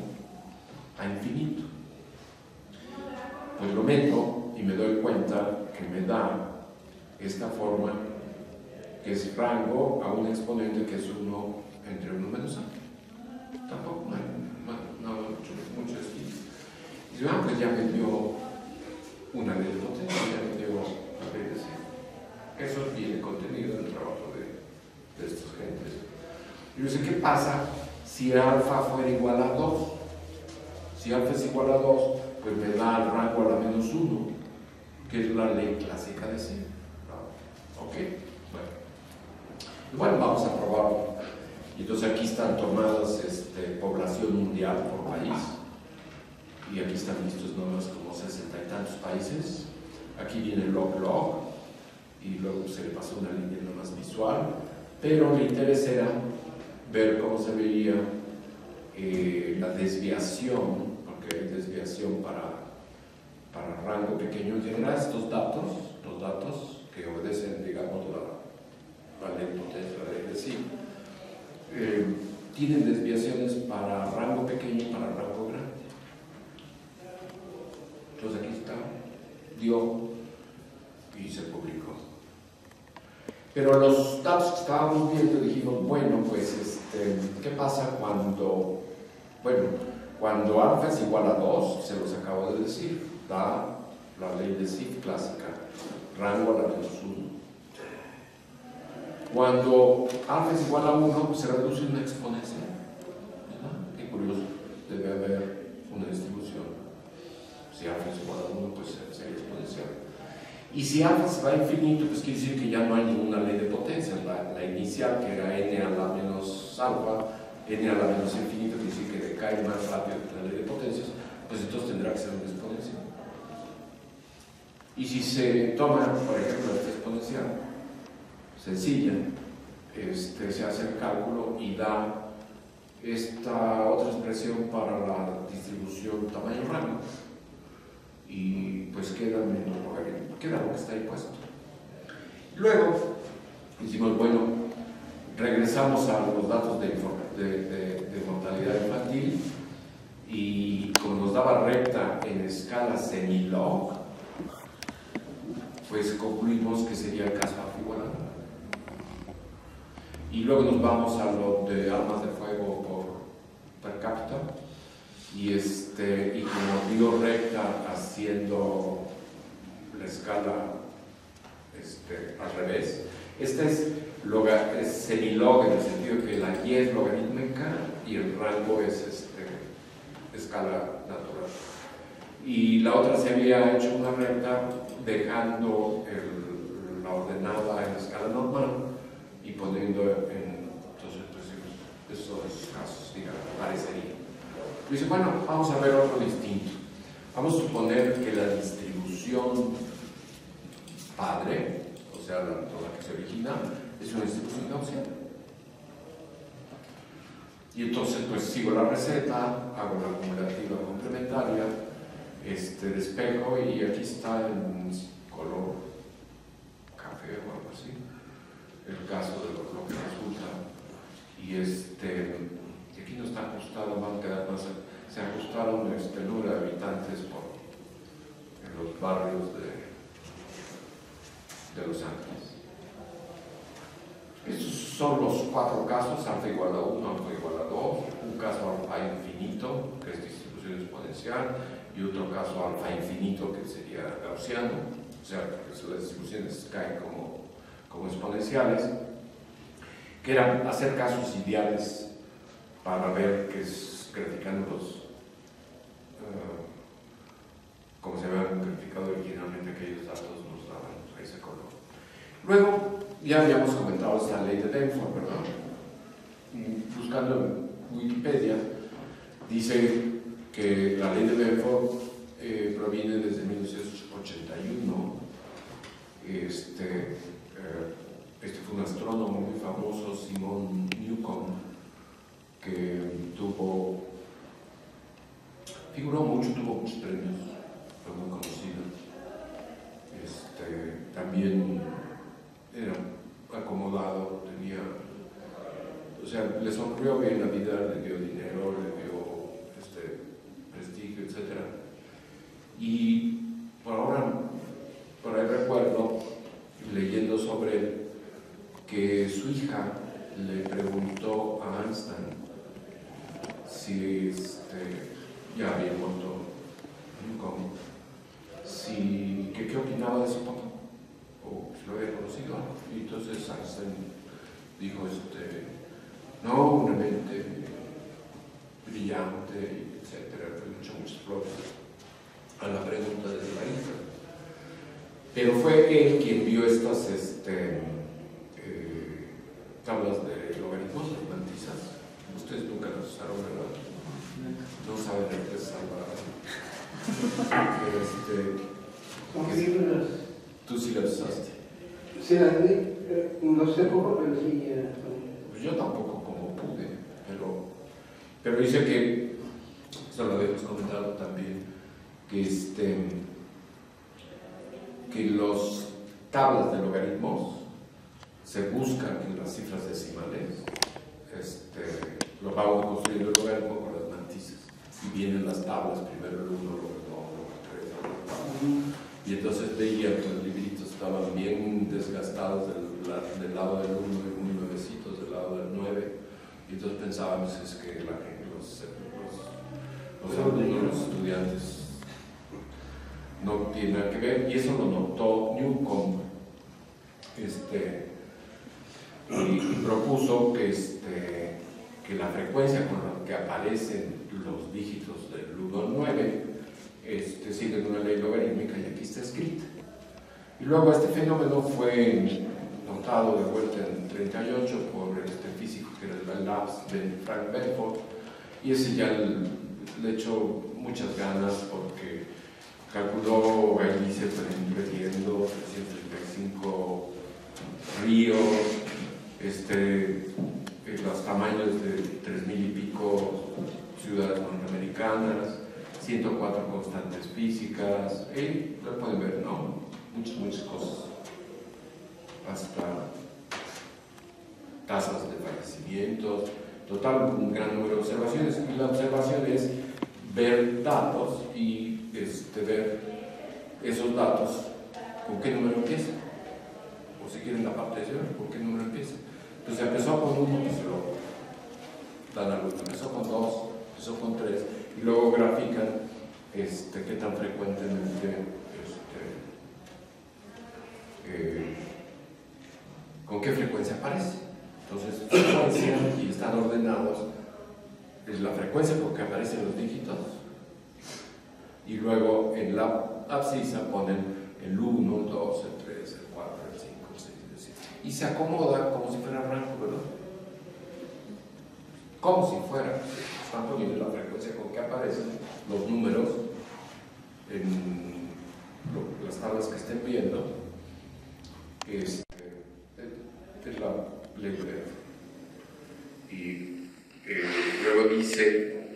a infinito? Pues lo meto y me doy cuenta que me da esta forma, que es rango a un exponente que es 1 entre 1 menos a. Tampoco no hay mucho estilo. Y digo, pues ya me dio una ley de potencia, ya me dio la ley de C. Eso viene contenido en el trabajo de estos gentes. Y yo sé, ¿qué pasa si alfa fuera igual a 2? Si alfa es igual a 2, pues me da el rango a la menos 1, que es la ley clásica de C. ¿Ok? Bueno, vamos a probarlo. Y entonces aquí están tomadas población mundial por país, y aquí están listos nomás como 60 y tantos países. Aquí viene log, y luego se le pasó una línea nomás visual, pero mi interés era ver cómo se veía la desviación, porque hay desviación para rango pequeño en general. Estos datos, los datos que obedecen, digamos, la ley de potencia, la ley de sí, tienen desviaciones para rango pequeño y para rango grande. Entonces aquí está, dio y se publicó. Pero los datos que estábamos viendo dijimos, bueno, pues ¿qué pasa cuando alfa es igual a 2? Se los acabo de decir, da la ley de Sif clásica, rango a la menos 1. Cuando alfa es igual a 1, pues se reduce una exponencial. ¿Verdad? Qué curioso, debe haber una distribución. Si alfa es igual a 1, pues sería exponencial. Y si alfa se va a infinito, pues quiere decir que ya no hay ninguna ley de potencia. La inicial, que era n a la menos alfa, n a la menos infinito, quiere decir que decae más rápido que la ley de potencias, pues entonces tendrá que ser una exponencial. Y si se toma, por ejemplo, esta exponencial sencilla, se hace el cálculo y da esta otra expresión para la distribución tamaño-rango, y pues queda menos logaritmo, queda lo que está ahí puesto. Luego, decimos, bueno, regresamos a los datos de información. de mortalidad infantil, y como nos daba recta en escala semilog, pues concluimos que sería el caso igualado. Y luego nos vamos a lo de armas de fuego por per cápita, y como dio recta haciendo la escala al revés. Esta es semilog en el sentido que la y es logarítmica y el rango es escala natural. Y la otra se había hecho una recta dejando la ordenada en escala normal y poniendo entonces pues, esos casos, digamos, parecería. Dice, bueno, vamos a ver otro distinto. Vamos a suponer que la distribución padre, o sea, la que se origina, es una distribución gaussiana. Y entonces, pues sigo la receta, hago la acumulativa complementaria, despejo, y aquí está en color café o algo así, el caso de lo que resulta. Y aquí no está ajustado, van a quedar más. Se ajustaron el número de habitantes en los barrios de Los Ángeles. Estos son los 4 casos: alfa igual a 1, alfa igual a 2, un caso alfa infinito, que es distribución exponencial, y otro caso alfa infinito, que sería gaussiano, o sea, que las distribuciones caen como exponenciales, que eran hacer casos ideales para ver que es graficando como se habían graficado originalmente aquellos datos, nos daban ese color. Luego, ya habíamos comentado esta ley de Benford, ¿verdad? Buscando en Wikipedia, dice que la ley de Benford proviene desde 1981. Fue un astrónomo muy famoso, Simon Newcomb, que figuró mucho, tuvo muchos premios, fue muy conocido. También era acomodado, o sea, le sonrió bien la vida, le dio dinero, le dio prestigio, etc. Y por ahí recuerdo, leyendo sobre él, que su hija le preguntó a Einstein si ya había muerto Newcomb, qué opinaba de su papá, o si lo había conocido. Y entonces Einstein dijo, no, una mente brillante, etc. Le echó muchas flores a la pregunta de la hija. Pero fue él quien vio estas tablas de logaritmos, las mantizas. Ustedes nunca las usaron, ¿verdad? No saben de qué es algo. Tú sí las usaste. Sí, las vi, no sé cómo, pero sí. Pues yo tampoco como pude, pero dice que, eso lo habíamos comentado también, que los tablas de logaritmos se buscan en las cifras decimales, lo vamos construyendo el logaritmo con las mantisas, y vienen las tablas, primero el 1, luego el 2, luego el 3, y entonces veía que los libritos estaban bien desgastados del lado del 1 y muy nuevecitos del lado del 9, y entonces pensábamos es que los estudiantes no tienen nada que ver, y eso lo notó Newcomb, y propuso que la frecuencia con la que aparecen los dígitos del 1 al 9 siguen una ley logarítmica, y aquí está escrita. Y luego este fenómeno fue notado de vuelta en 38 por este físico que era el Labs, Frank Benford, y ese ya le echó muchas ganas porque calculó, ahí se fueron invirtiendo 335 ríos, los tamaños de 3,000 y pico ciudades norteamericanas, 104 constantes físicas, lo pueden ver, ¿no? Muchas cosas, hasta tasas de fallecimientos, Total, un gran número de observaciones. Y la observación es ver datos y ver esos datos, ¿con qué número empieza? O si quieren la parte de cero, ¿con qué número empieza? Entonces empezó con 1, pues se lo dan al último, empezó con 2, empezó con 3, y luego grafican qué tan frecuentemente, con qué frecuencia aparece. Entonces, frecuencia, y están ordenados, es la frecuencia con que aparecen los dígitos, y luego en la abscisa ponen el 1, el 2, el 3, el 4, el 5, el 6, el 7, y se acomoda como si fuera rango, ¿verdad? Como si fuera, están poniendo la frecuencia con que aparecen los números en las tablas que estén viendo. Es la ley de Benford. Y luego dice,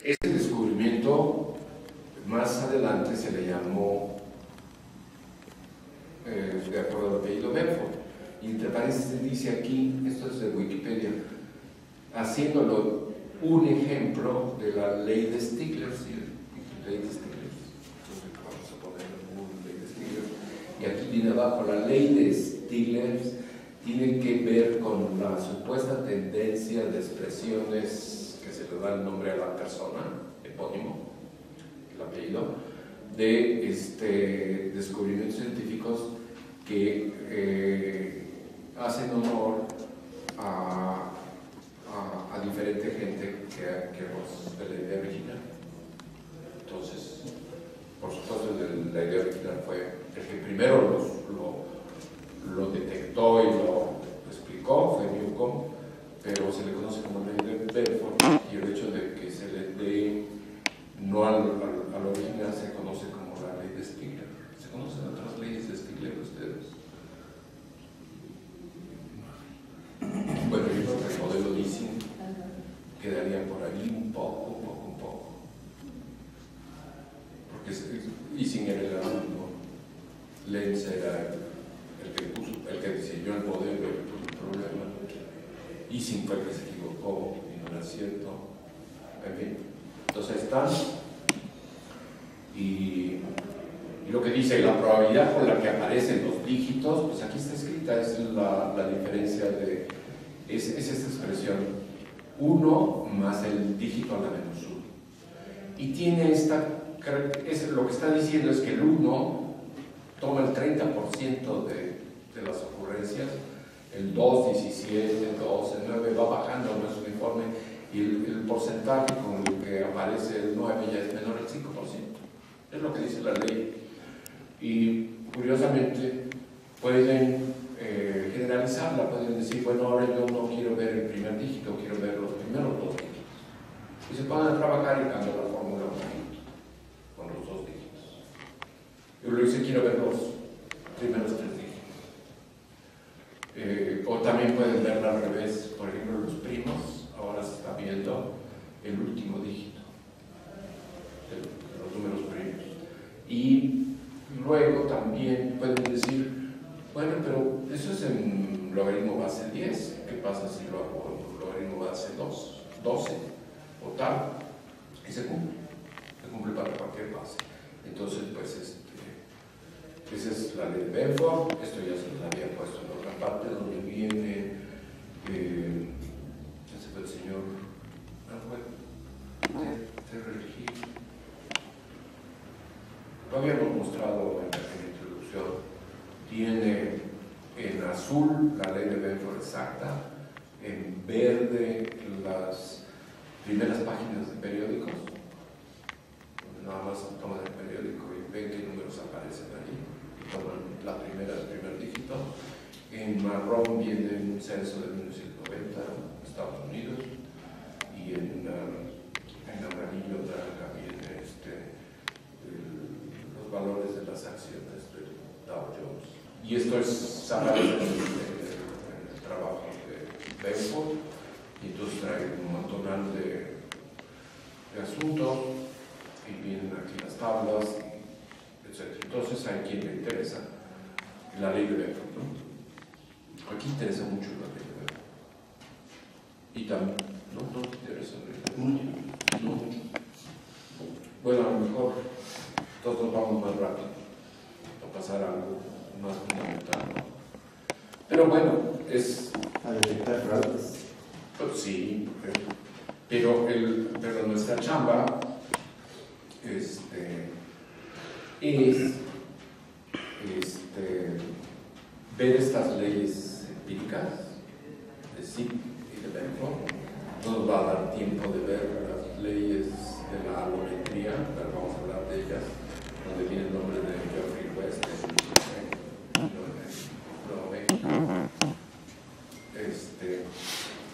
este descubrimiento más adelante se le llamó, de acuerdo al apellido, Benford. Y entre paréntesis dice aquí, esto es de Wikipedia, haciéndolo un ejemplo de la ley de Stigler, ¿sí? Ley de Stigler. Entonces vamos a poner una ley de Stigler. Y aquí viene abajo, la ley de Stigler tiene que ver con la supuesta tendencia de expresiones que se le da el nombre a la persona, epónimo, el apellido, de descubrimientos científicos que hacen honor a diferente gente que los de la idea original. Entonces, por supuesto, la idea original fue el que primero lo detectó y lo explicó, fue Newcomb, pero se le conoce como ley de Benford, y el hecho de que se le dé no al original se conoce como la ley de Stigler. ¿Se conocen otras leyes de Stigler ustedes? Bueno, yo creo que el modelo Ising quedaría por ahí un poco. Porque Ising era el alumno, Lenz era el que diseñó el modelo y puso el problema. Ising fue el que se equivocó y no era cierto. En fin, entonces ahí están. Y lo que dice la probabilidad con la que aparecen los dígitos, pues aquí está escrita, es la diferencia de. Es esta expresión 1 más el dígito a la menos 1. Y tiene lo que está diciendo es que el 1 toma el 30% de las ocurrencias, el 2, 17, 12, 9 va bajando, no es uniforme, y el porcentaje con el que aparece el 9 ya es menor al 5%. Es lo que dice la ley. Y curiosamente pueden generalizarla, pueden decir, bueno, ahora yo no quiero ver el primer dígito, quiero ver los primeros 2 dígitos. Y se ponen a trabajar y cambian la fórmula un poquito con los 2 dígitos. Y luego dice, quiero ver los primeros 3 dígitos. O también pueden verla al revés, por ejemplo, los primos, ahora se está viendo el último dígito, los números primos. Y luego también pueden decir, bueno, pero eso es en logaritmo base 10, ¿qué pasa si lo hago en logaritmo base 12 o tal? Y se cumple para cualquier base. Entonces, pues esa es la ley de Benford. Esto ya se los había puesto en otra parte donde viene, ese fue el señor Terrell-Hill. Lo habíamos mostrado en la introducción. Tiene en azul la ley de Benford exacta, en verde las primeras páginas de periódicos, donde nada más toman el periódico y ven qué números aparecen ahí, y toman el primer dígito. En marrón viene un censo de 1990 en Estados Unidos, y en amarillo naranja viene los valores de las acciones del Dow Jones. Y esto es aparece en el trabajo de Benford, y entonces trae un montonal de asuntos, y vienen aquí las tablas, etc. Entonces hay quien le interesa la ley de Benford, ¿no? Aquí interesa mucho la ley de Benford. Y también, no te interesa. Mucho. No mucho. Bueno, a lo mejor todos vamos más rápido a pasar algo más fundamental, ¿no? Pero bueno, es... A detectar fraudes. Pues sí, pero nuestra chamba es ver estas leyes empíricas de SIP y de Benford. No nos va a dar tiempo de ver las leyes de la alometría, pero vamos a hablar de ellas, donde viene el nombre de Geoffrey West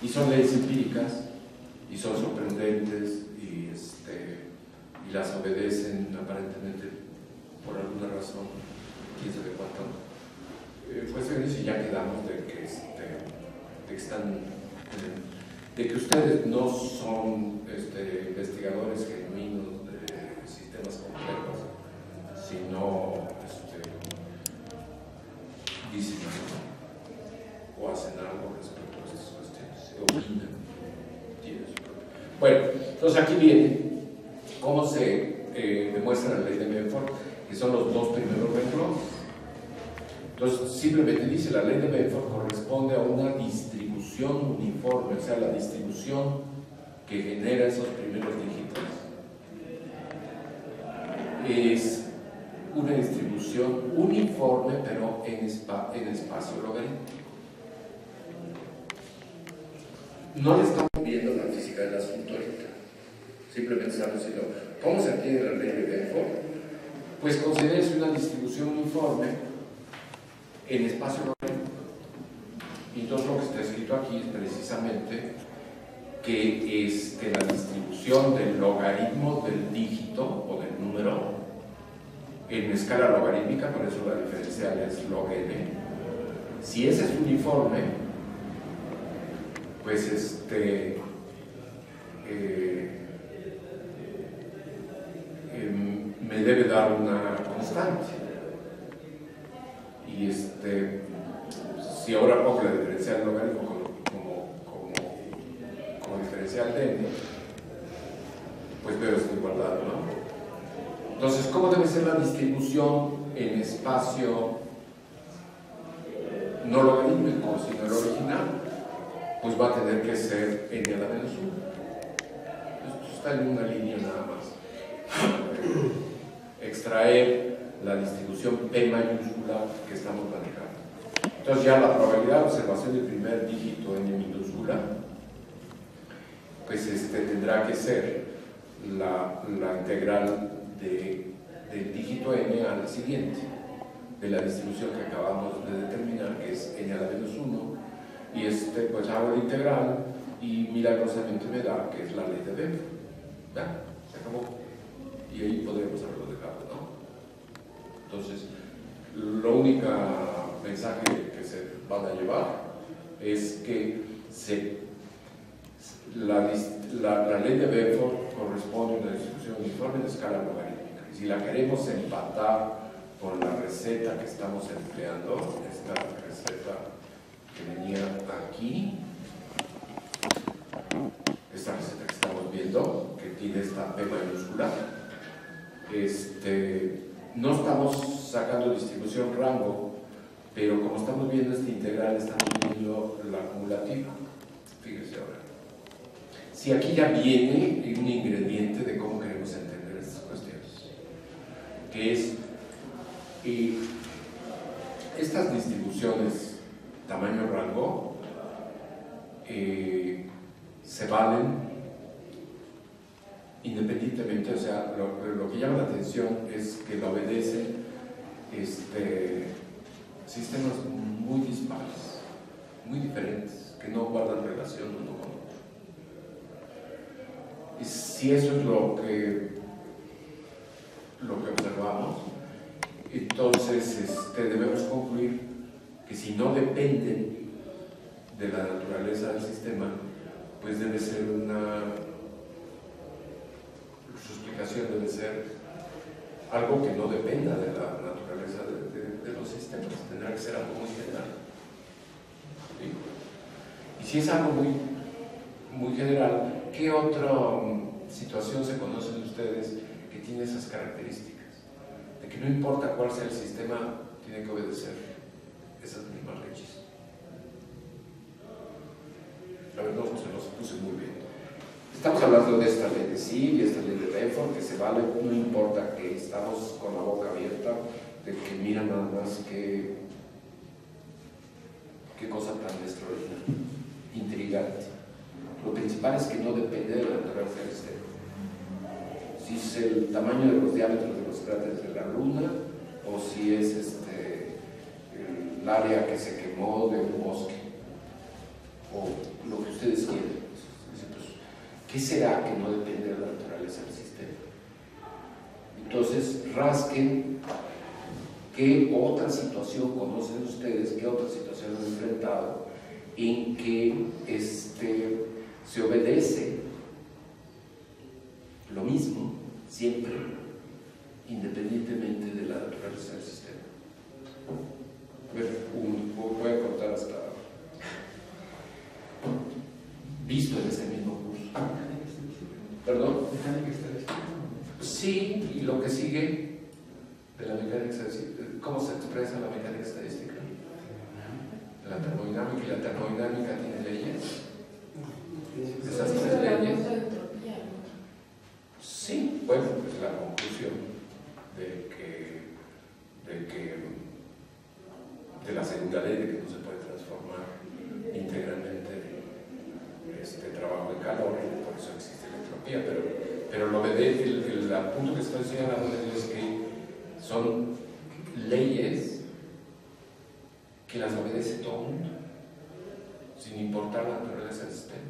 y son leyes empíricas y son sorprendentes y las obedecen aparentemente por alguna razón, quién sabe cuánto. Cuestiones y ya quedamos de que están, de que ustedes no son investigadores genuinos de sistemas complejos, sino dicen algo o hacen algo respecto a estas cuestiones, se opinan, tienen su propio. Bueno, entonces aquí viene cómo se demuestra la ley de Benford, que son los dos primeros renglones. Entonces, simplemente dice, la ley de Benford corresponde a una distribución uniforme, o sea, la distribución que genera esos primeros dígitos es una distribución uniforme, pero en espacio logarítmico. No le estamos viendo la física del asunto ahorita, simplemente estamos diciendo, ¿cómo se entiende la ley de Benford? Pues considérese una distribución uniforme en espacio logarítmico. Y entonces lo que está escrito aquí es precisamente que la distribución del logaritmo del dígito o del número en escala logarítmica, por eso la diferencial es log n, si ese es uniforme, pues me debe dar una constante. Y si ahora pongo la diferencial logaritmo como diferencial de n, pues veo esta igualdad, ¿no? Entonces, ¿cómo debe ser la distribución en espacio no logarítmico, sino el original? Pues va a tener que ser n a la menos 1. Esto está en una línea nada más. Extraer la distribución P mayúscula que estamos manejando. Entonces ya la probabilidad de observación del primer dígito n minúscula, pues tendrá que ser la integral del dígito n al siguiente, de la distribución que acabamos de determinar, que es n a la menos 1, y pues hago la integral y milagrosamente me da que es la ley de Benford. ¿Ya? Se acabó. Y ahí podríamos haberlo dejado, ¿no? Entonces, lo único mensaje que se van a llevar es que la ley de Benford corresponde a una distribución uniforme de escala logarítmica. Y si la queremos empatar con la receta que estamos empleando, esta receta que venía aquí, esta receta que estamos viendo, que tiene esta P mayúscula, no estamos sacando distribución rango, pero como estamos viendo esta integral, estamos viendo la acumulativa. Fíjense ahora. Si aquí ya viene un ingrediente de cómo queremos entender estas cuestiones, que es estas distribuciones tamaño rango se valen independientemente, o sea, lo que llama la atención es que lo obedecen sistemas muy dispares, muy diferentes, que no guardan relación uno con otro. Y si eso es lo que observamos, entonces debemos concluir que si no dependen de la naturaleza del sistema, pues debe ser su explicación debe ser algo que no dependa de la naturaleza de los sistemas, tendrá que ser algo muy general. ¿Sí? Y si es algo muy muy general, ¿qué otra situación se conocen ustedes que tiene esas características? De que no importa cuál sea el sistema, tiene que obedecer esas mismas leyes. A ver, no se los puse muy bien. Estamos hablando de esta ley de Sill y esta ley de Benford, que se vale, no importa que estamos con la boca abierta, de que mira nada más qué cosa tan extraordinaria, intrigante. Lo principal es que no depende de la naturaleza del sistema. Si es el tamaño de los diámetros de los cráteres de la Luna, o si es el área que se quemó de un bosque, o lo que ustedes quieran. ¿Qué será que no depende de la naturaleza del sistema? Entonces, rasquen qué otra situación conocen ustedes, qué otra situación han enfrentado en que se obedece lo mismo siempre, independientemente de la naturaleza del sistema. A ver, voy a contar hasta visto en este mismo curso. ¿Perdón? Mecánica estadística. Sí, y lo que sigue de la mecánica estadística. ¿Cómo se expresa la mecánica estadística? La termodinámica, y la termodinámica tiene leyes. Esas tres leyes. Sí, bueno, pues la conclusión de la segunda ley de que no se puede transformar integralmente trabajo en calor, y por eso existe la entropía, pero lo el punto que estoy señalando es que son leyes que las obedece todo el mundo, sin importar la naturaleza del sistema.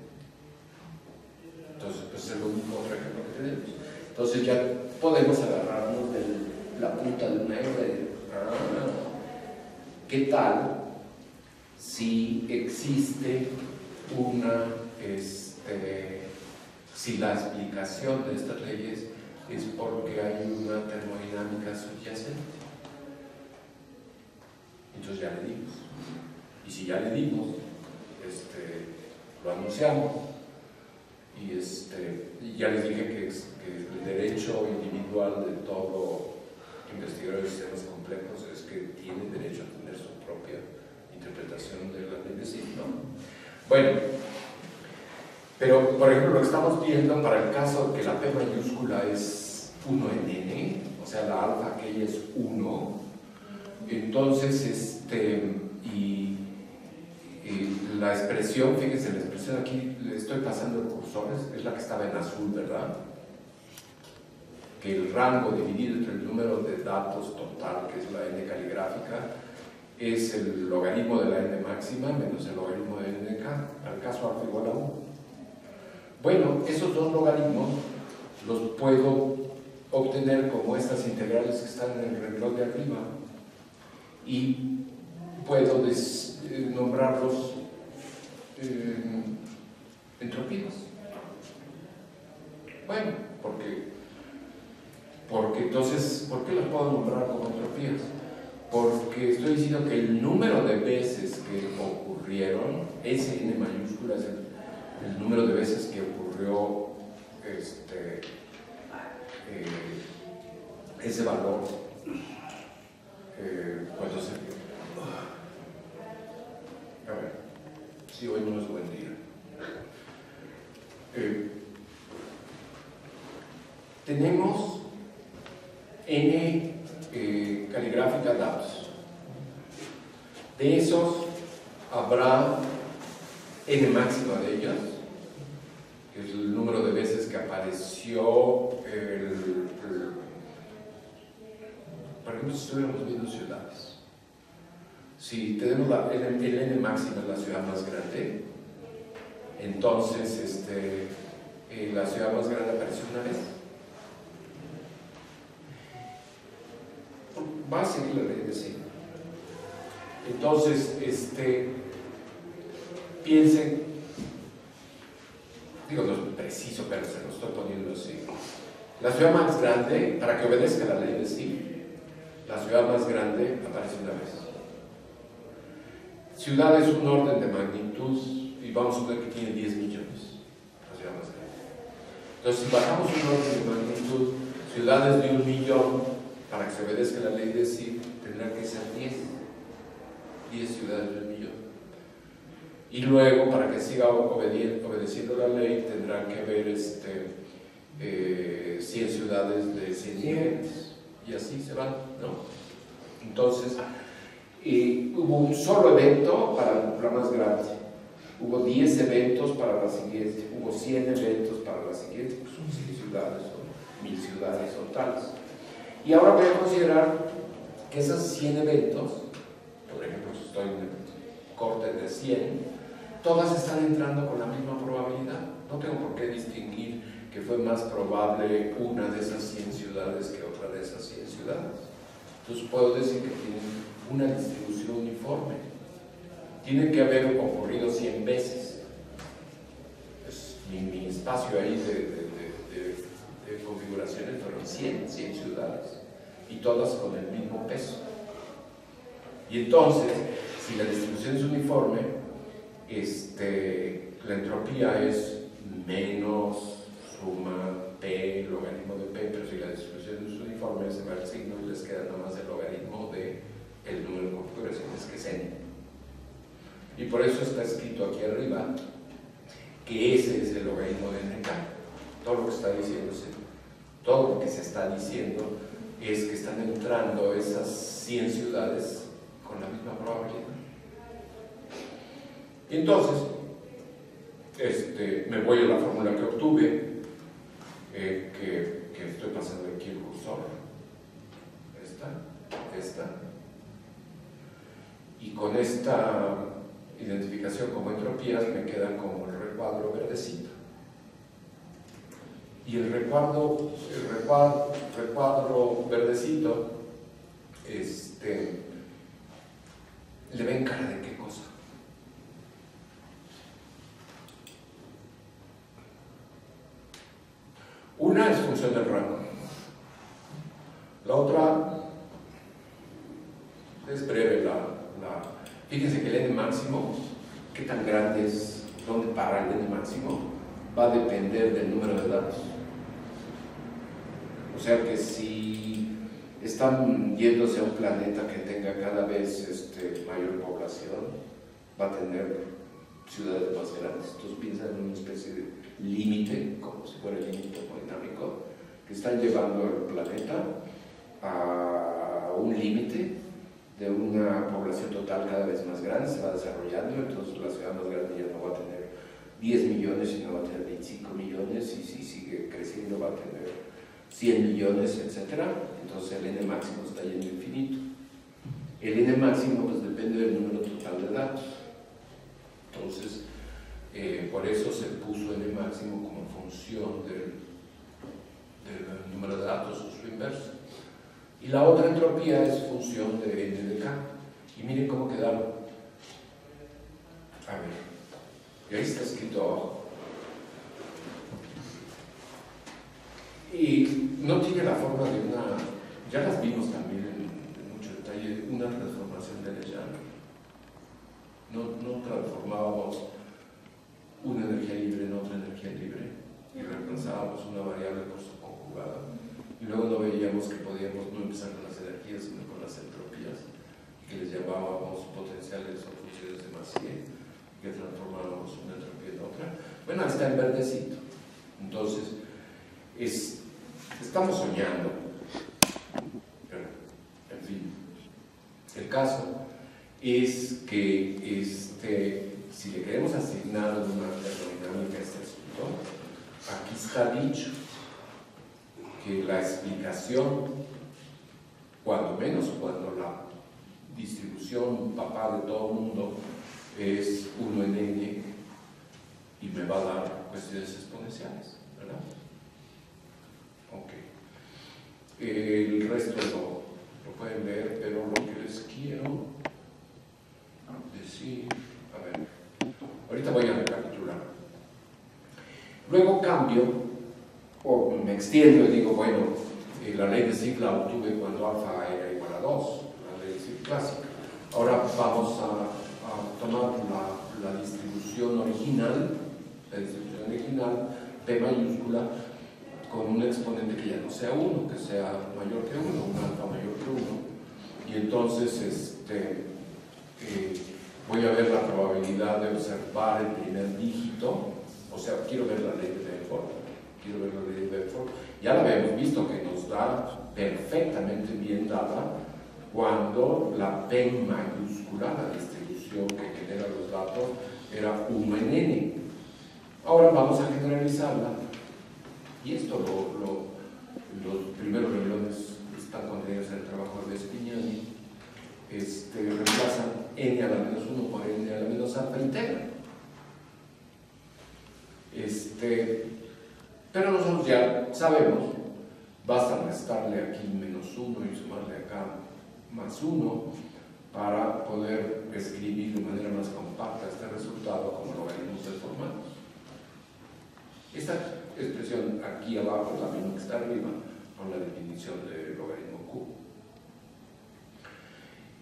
Entonces, pues es el único otro ejemplo que tenemos. Entonces ya podemos agarrarnos de la punta de una hebra. ¿Qué tal si existe si la explicación de estas leyes es porque hay una termodinámica subyacente? Entonces ya le dimos. Y si ya le dimos, lo anunciamos. Y ya les dije que el derecho individual de todo investigador de sistemas complejos es que tiene derecho a tener su propia interpretación de la ley de Sill, ¿no? Bueno, pero por ejemplo lo que estamos viendo para el caso de que la P mayúscula es 1 en N, o sea la alfa aquella es 1, entonces y la expresión, fíjense, la expresión aquí, le estoy pasando el cursor, es la que estaba en azul, ¿verdad? Que el rango dividido entre el número de datos total, que es la n caligráfica, es el logaritmo de la n máxima menos el logaritmo de n al caso alfa igual a 1. Bueno, esos dos logaritmos los puedo obtener como estas integrales que están en el renglón de arriba y puedo nombrarlos entropías. Bueno, porque entonces, ¿por qué los puedo nombrar como entropías? Porque estoy diciendo que el número de veces que ocurrieron, ese n mayúscula es el número de veces que ocurrió ese valor cuando se... A ver, si hoy no es buen día. Tenemos n caligráfica datos. De esos habrá n máxima de ellas, que es el número de veces que apareció por ejemplo, si estuviéramos viendo ciudades. Si tenemos el n máxima es la ciudad más grande, entonces la ciudad más grande apareció una vez. Va a seguir la ley de Sill. Entonces, piensen, digo, no es preciso, pero se lo estoy poniendo así. La ciudad más grande, para que obedezca la ley de Sill, la ciudad más grande aparece una vez. Ciudad es un orden de magnitud, y vamos a ver que tiene 10 millones. Entonces, si bajamos un orden de magnitud, ciudades de 1 millón, para que se obedezca la ley de CIF, tendrán que ser 10 ciudades de 1 millón. Y luego, para que siga obedeciendo la ley, tendrán que haber 100 ciudades de 100 millones. Y así se van, ¿no? Entonces, hubo un solo evento para la más grande. Hubo 10 eventos para la siguiente, hubo 100 eventos para la siguiente, pues son 100 ciudades o 1000 ciudades o tales. Y ahora voy a considerar que esos 100 eventos, por ejemplo, si estoy en el corte de 100, todas están entrando con la misma probabilidad. No tengo por qué distinguir que fue más probable una de esas 100 ciudades que otra de esas 100 ciudades. Entonces puedo decir que tienen una distribución uniforme. Tiene que haber ocurrido 100 veces. Pues, mi espacio ahí de configuraciones fueron 100 ciudades y todas con el mismo peso. Y entonces, si la distribución es uniforme, la entropía es menos suma P, logaritmo de P, pero si la distribución es uniforme, se va el signo y les queda nada más el logaritmo del número de configuraciones, que es n. Y por eso está escrito aquí arriba que ese es el logaritmo de NK. Todo lo que se está diciendo es que están entrando esas 100 ciudades con la misma probabilidad. Y entonces, me voy a la fórmula que obtuve, que estoy pasando aquí el cursor. Esta. Y con esta identificación como entropías me quedan como el recuadro verdecito. Y el recuadro verdecito, le ven cara de qué cosa. Una es función del rango. La otra es breve. Fíjense que el n máximo, qué tan grande es, dónde para el n máximo, va a depender del número de datos. O sea que si están yéndose a un planeta que tenga cada vez mayor población, va a tener ciudades más grandes. Entonces piensan en una especie de límite, como si fuera el límite termodinámico, que están llevando al planeta a un límite de una población total cada vez más grande, se va desarrollando, entonces la ciudad más grande ya no va a tener 10 millones, sino va a tener 25 millones, y si sigue creciendo va a tener 100 millones, etc. Entonces el n máximo está yendo infinito. El n máximo pues depende del número total de datos. Entonces, por eso se puso n máximo como función del número de datos o su inverso. Y la otra entropía es función de n de k. Y miren cómo quedaron. A ver, y ahí está escrito abajo. Y no tiene la forma de una, ya las vimos también en mucho detalle, una transformación de Legendre. No transformábamos una energía libre en otra energía libre y reemplazábamos una variable por su conjugada. Y luego no veíamos que podíamos no empezar con las energías, sino con las entropías, que les llamábamos potenciales o funciones de Massier, que transformábamos una entropía en otra. Bueno, ahí está en verdecito. Entonces, estamos soñando. Pero, en fin, el caso es que si le queremos asignar una termodinámica a este asunto, aquí está dicho que la explicación, cuando menos cuando la distribución papá de todo el mundo es 1 en n y me va a dar cuestiones exponenciales, ¿verdad? Ok. El resto lo pueden ver, pero lo que les quiero decir, a ver, ahorita voy a recapitular. Luego cambio, o me extiendo y digo, bueno, la ley de Zipf la obtuve cuando alfa era igual a 2, la ley de Zipf clásica. Ahora vamos a tomar la distribución original, P mayúscula, no sea 1, que sea mayor que 1, un alfa mayor que 1, y entonces voy a ver la probabilidad de observar el primer dígito, o sea, quiero ver la ley de Bedford, ya la habíamos visto que nos da perfectamente bien dada cuando la P mayúscula, la distribución que genera los datos, era 1 en n. Ahora vamos a generalizarla, y esto los primeros renglones están contenidos en el trabajo de Spignani, reemplazan n a la menos 1 por n a la menos alfa integra. Pero nosotros ya sabemos, basta restarle aquí menos 1 y sumarle acá más 1 para poder escribir de manera más compacta este resultado como logaritmos deformados. Esta expresión aquí abajo es la misma que está arriba con la definición de logaritmo Q.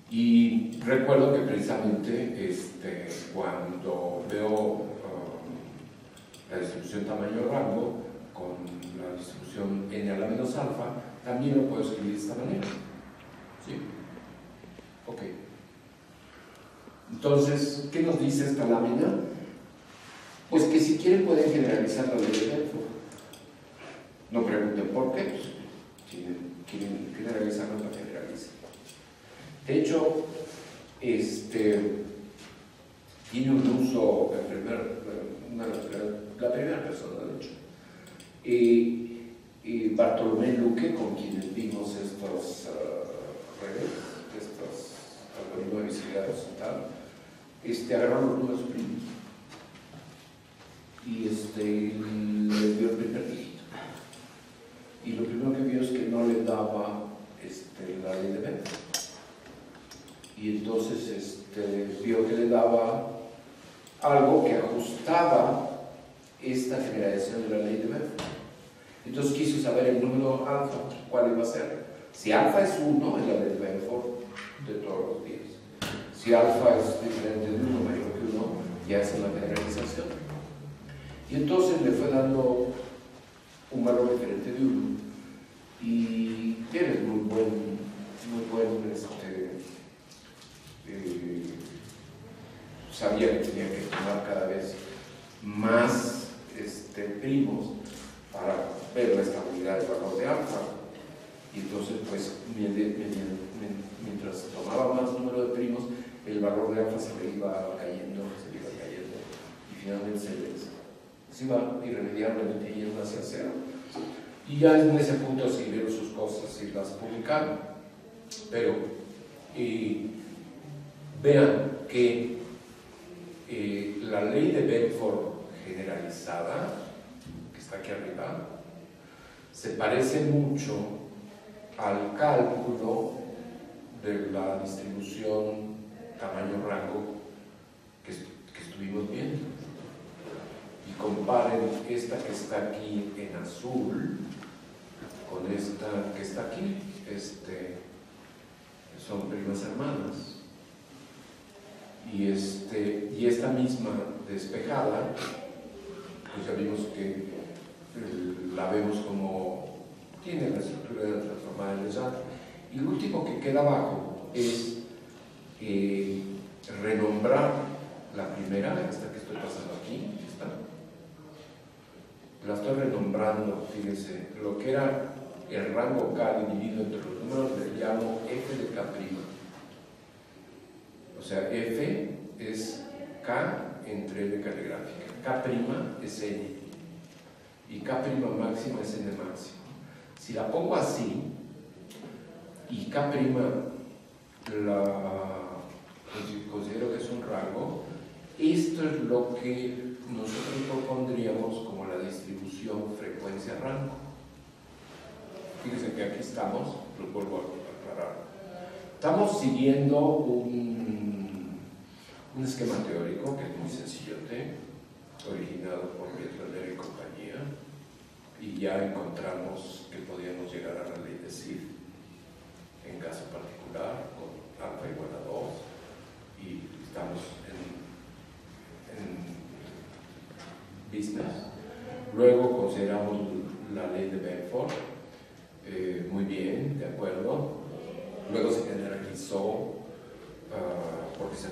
Y recuerdo que precisamente cuando veo la distribución tamaño-rango con la distribución n a la menos alfa, también lo puedo escribir de esta manera. ¿Sí? Ok. Entonces, ¿qué nos dice esta lámina? Pues que si quieren pueden generalizar la ley de Bedford. No pregunten por qué, pues, si quieren generalizarla, la generalizan. De hecho, tiene un uso la primera persona, de hecho. Y Bartolomé Luque, con quienes vimos estos redes, estos algoritmos de visibilidades y tal, agarraron los números primos y les dio el primer dígito. Y lo primero que vio es que no le daba la ley de Bedford. Y entonces vio que le daba algo que ajustaba esta generalización de la ley de Bedford. Entonces quiso saber el número alfa, cuál iba a ser. Si alfa es 1, es la ley de Bedford de todos los días. Si alfa es diferente de 1, mayor que 1, ya es una generalización. Y entonces le fue dando un valor diferente de 1. Y tiene muy buen sabía que tenía que tomar cada vez más primos para ver la estabilidad del valor de alfa. Y entonces, pues, mientras tomaba más número de primos, el valor de alfa se le iba cayendo, y finalmente se iba irremediablemente yendo hacia 0. Y ya en ese punto siguieron sus cosas y las publicaron. Pero vean que la ley de Bedford generalizada, que está aquí arriba, se parece mucho al cálculo de la distribución tamaño-rango que estuvimos viendo. Y comparen esta que está aquí en azul con esta que está aquí. Son primas hermanas. Y esta misma despejada, pues ya vimos que la vemos como tiene la estructura de la transformada de Legendre. Y lo último que queda abajo es renombrar la primera, esta que estoy pasando aquí, la estoy renombrando, fíjense, lo que era el rango K dividido entre los números le llamo f de K'. O sea, f es K entre n caligráfica, K' es n y K' máxima es n máximo. Si la pongo así y K' considero que es un rango, esto es lo que nosotros propondríamos como la distribución frecuencia-rango. Fíjense que aquí estamos, lo vuelvo a aclarar. Estamos siguiendo un esquema teórico que es muy sencillote, originado por Pietro y compañía, y ya encontramos que podíamos llegar a la ley de Sid en caso particular, con alfa igual a 2, y estamos en business. Luego consideramos la ley de Bedford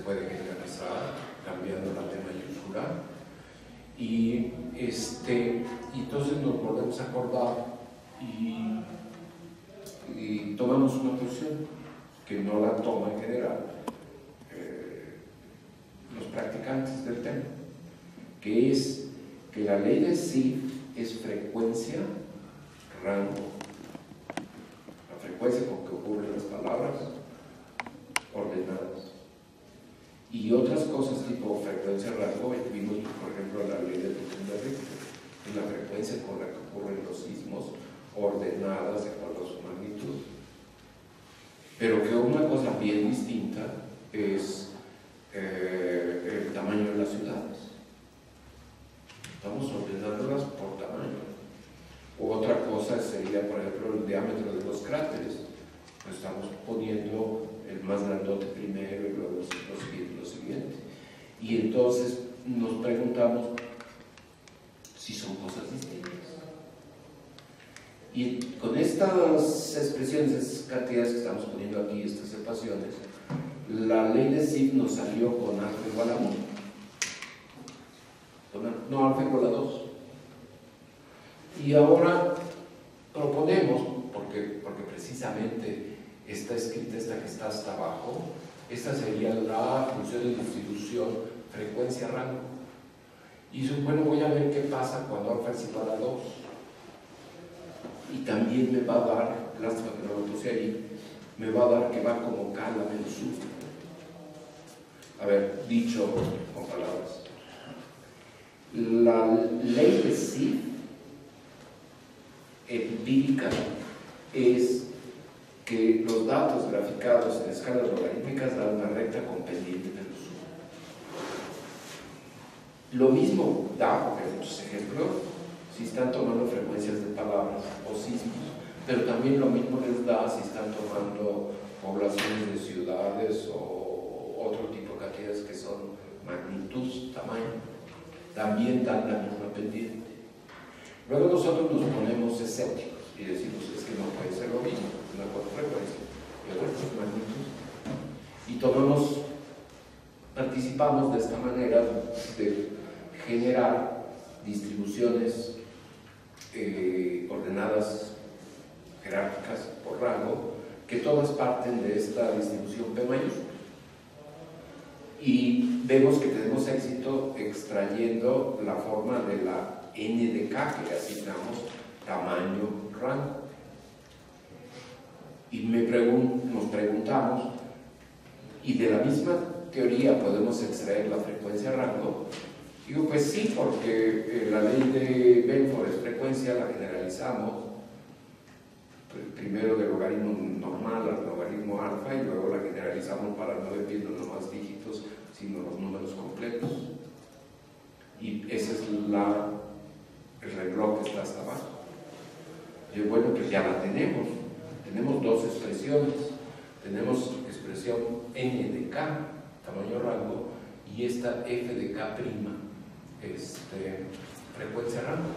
puede generalizar cambiando la T mayúscula. Y entonces nos volvemos a acordar y tomamos una posición que no la toma en general los practicantes del tema, que es que la ley de SIF es frecuencia, rango. La frecuencia con que ocurren las palabras ordenadas. Y otras cosas tipo frecuencia, rango, vimos por ejemplo la ley de Richter, en la frecuencia con la que ocurren los sismos ordenadas de acuerdo a su magnitud. Pero que una cosa bien distinta es el tamaño de las ciudades. Estamos ordenándolas por tamaño. Otra cosa sería, por ejemplo, el diámetro de los cráteres. Pues estamos poniendo el más grandote primero y luego lo siguiente. Y entonces nos preguntamos si son cosas distintas. Y con estas expresiones, estas cantidades que estamos poniendo aquí, estas ecuaciones, la ley de SIF nos salió con alfa igual a 1. No, alfa igual a 2. Y ahora proponemos, porque precisamente está escrita esta que está hasta abajo, esta sería la función de distribución frecuencia-rango. Y bueno, voy a ver qué pasa cuando alfa es igual a 2. Y también me va a dar, lástima que no lo puse ahí, me va a dar que va como K a la menos 1. A ver, dicho con palabras. La ley de SIF empírica es que los datos graficados en escalas logarítmicas dan una recta con pendiente menos 1. Lo mismo da, porque hay muchos ejemplos, si están tomando frecuencias de palabras o sismos, pero también lo mismo les da si están tomando poblaciones de ciudades o otro tipo de cantidades que son magnitud, tamaño, también dan la misma pendiente. Luego nosotros nos ponemos escépticos y decimos, es que no puede ser lo mismo, una frecuencia y otra magnitud. Y participamos de esta manera de generar distribuciones ordenadas jerárquicas por rango, que todas parten de esta distribución P mayúscula. Y vemos que tenemos éxito extrayendo la forma de la N de K que le asignamos tamaño rango. Y nos preguntamos, ¿y de la misma teoría podemos extraer la frecuencia rango? Digo, pues sí, porque la ley de Belfort es frecuencia, la generalizamos primero del logaritmo normal al logaritmo alfa y luego la generalizamos para no ir viendo no más dígitos sino los números completos, y ese es el reloj que está hasta abajo. Y bueno, pues ya la tenemos dos expresiones, tenemos expresión n de k, tamaño rango, y esta f de k', frecuencia rango.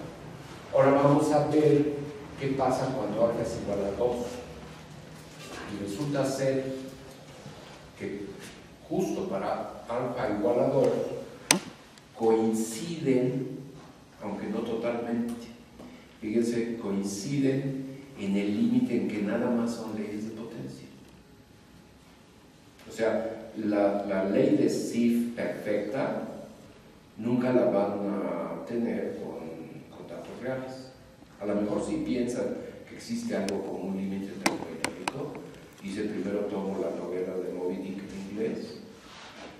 Ahora vamos a ver qué pasa cuando alfa es igual a 2. Y resulta ser que justo para alfa igual a 2 coinciden, aunque no totalmente, fíjense, coinciden en el límite en que nada más son leyes de potencia. O sea, la ley de SIF perfecta nunca la van a tener con datos reales. A lo mejor si piensan que existe algo como un límite termodinámico, dice primero tomo la novela de Moby Dick en inglés,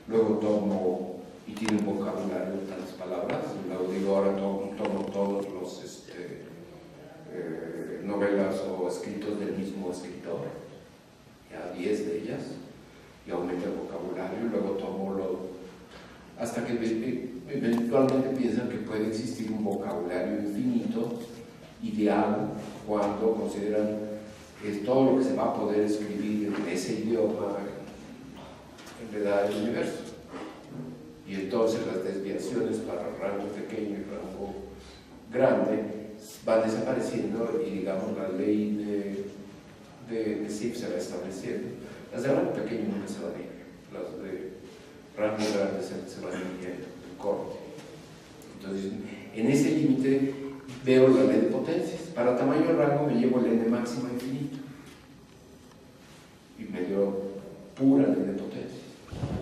luego tomo, y tiene un vocabulario de tales palabras, luego digo ahora tomo todos los novelas o escritos del mismo escritor, ya 10 de ellas, y aumenta el vocabulario, y luego tomo hasta que eventualmente piensan que puede existir un vocabulario infinito, ideal, cuando consideran que todo lo que se va a poder escribir en ese idioma en realidad el universo. Y entonces las desviaciones para rango pequeño y rango grande van desapareciendo y digamos la ley de SIF se va estableciendo. Las de rango pequeño nunca se van a ir, las de rangos grandes se van midiendo el corte. Entonces, en ese límite veo la ley de potencias. Para tamaño de rango me llevo el n máximo infinito y me dio pura ley de potencias.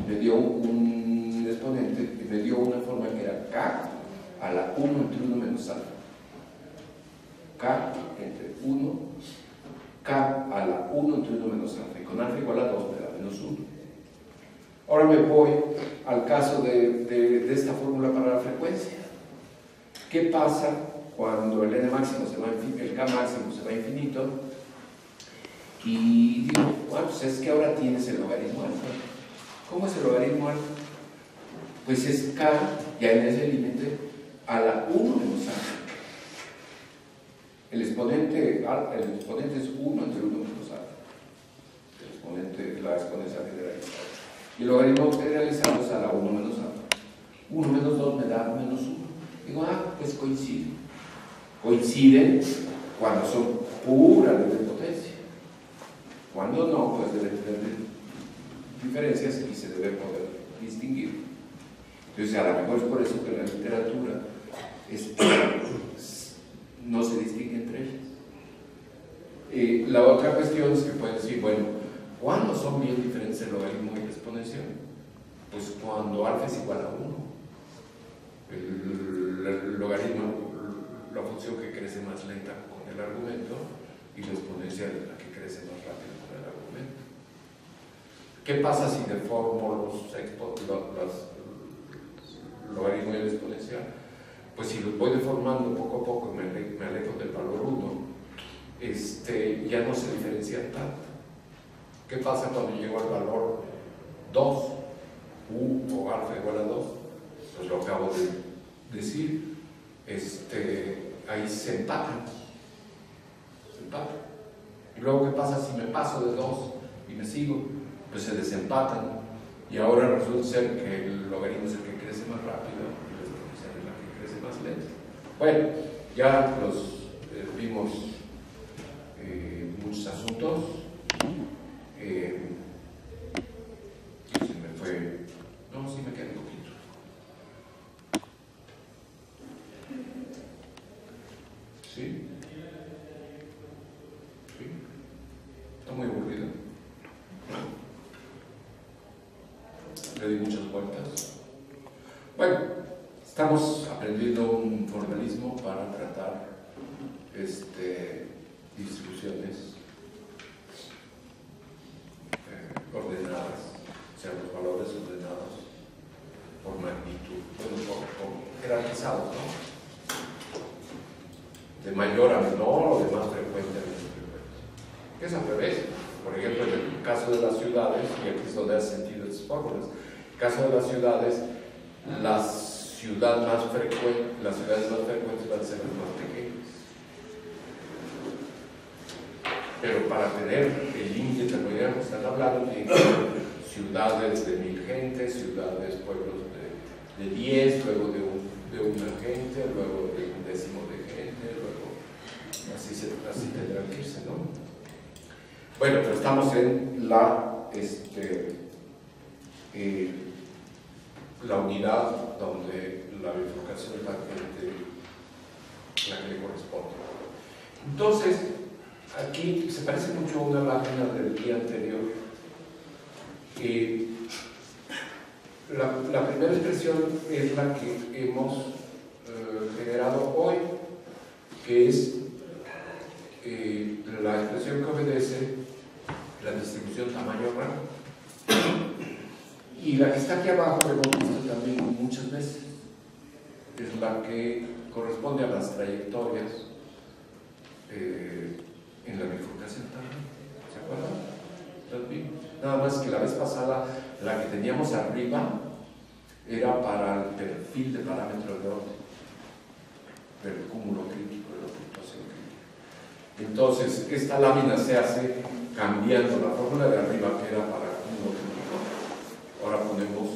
Me dio un exponente y me dio una forma que era k a la 1 entre 1 menos alfa. K entre 1, k a la 1 entre 1 menos alfa. Y con alfa igual a 2 me da menos 1. Ahora me voy al caso de esta fórmula para la frecuencia. ¿Qué pasa cuando el n máximo se va a infinito, el k máximo se va a infinito? Y digo, bueno, pues es que ahora tienes el logaritmo alfa. ¿Cómo es el logaritmo alfa? Pues es k, ya en ese límite, a la 1 menos alfa. El exponente es 1 entre 1 menos alfa. La exponencial generalizada. Y el logaritmo generalizado es a la 1 menos alfa. 1 menos 2 me da menos 1. Digo, pues coincide. Coinciden cuando son pura ley de potencia. Cuando no, pues deben tener diferencias y se debe poder distinguir. Entonces, a lo mejor es por eso que la literatura no se distingue entre ellas. La otra cuestión es que pueden decir, bueno, ¿cuándo son bien diferentes el logaritmo y la exponencial? Pues cuando alfa es igual a 1. El logaritmo, la función que crece más lenta con el argumento, y la exponencial es la que crece más rápido con el argumento. ¿Qué pasa si deformo los logaritmos y la exponencial? Pues si los voy deformando poco a poco, me alejo del valor 1, ya no se diferencian tanto. ¿Qué pasa cuando llego al valor 2? U o alfa igual a 2. Pues lo acabo de decir. Ahí se empatan. Y luego, ¿qué pasa si me paso de 2 y me sigo? Pues se desempatan. Y ahora resulta ser que el logaritmo es el que crece más rápido y la exponencial es la que crece más lento. Bueno, ya vimos muchos asuntos. Se me fue. No, sí me queda un poquito. ¿Sí? ¿Sí? ¿Está muy aburrido? Le di muchas vueltas. Bueno, estamos aprendiendo un formalismo para tratar distribuciones ordenadas, o sea, los valores ordenados por magnitud, bueno, por jerarquizados, ¿no? De mayor a menor o de más frecuente a menos frecuente. Es al revés. Por ejemplo, en el caso de las ciudades, y aquí es donde hace sentido estas fórmulas, en el caso de las ciudades más frecuentes van a ser las más pequeñas. Pero para tener el límite terminal que están hablando, tienen que ser ciudades de 1000 gentes, ciudades, pueblos de 10, luego de una gente, luego de un décimo de gente, luego así tendrán que irse, ¿no? Bueno, pero estamos en la unidad donde la bifurcación es la que le corresponde. Entonces, aquí se parece mucho a una lámina del día anterior. La primera expresión es la que hemos generado hoy, que es la expresión que obedece la distribución tamaño-rango. Y la que está aquí abajo, lo hemos visto también muchas veces, es la que corresponde a las trayectorias en la bifurcación también. ¿Se acuerdan? Nada más que la vez pasada, la que teníamos arriba era para el perfil de parámetros de orden, del cúmulo crítico, de la fluctuación crítica. Entonces, esta lámina se hace cambiando la fórmula de arriba, que era para el cúmulo crítico. Ahora ponemos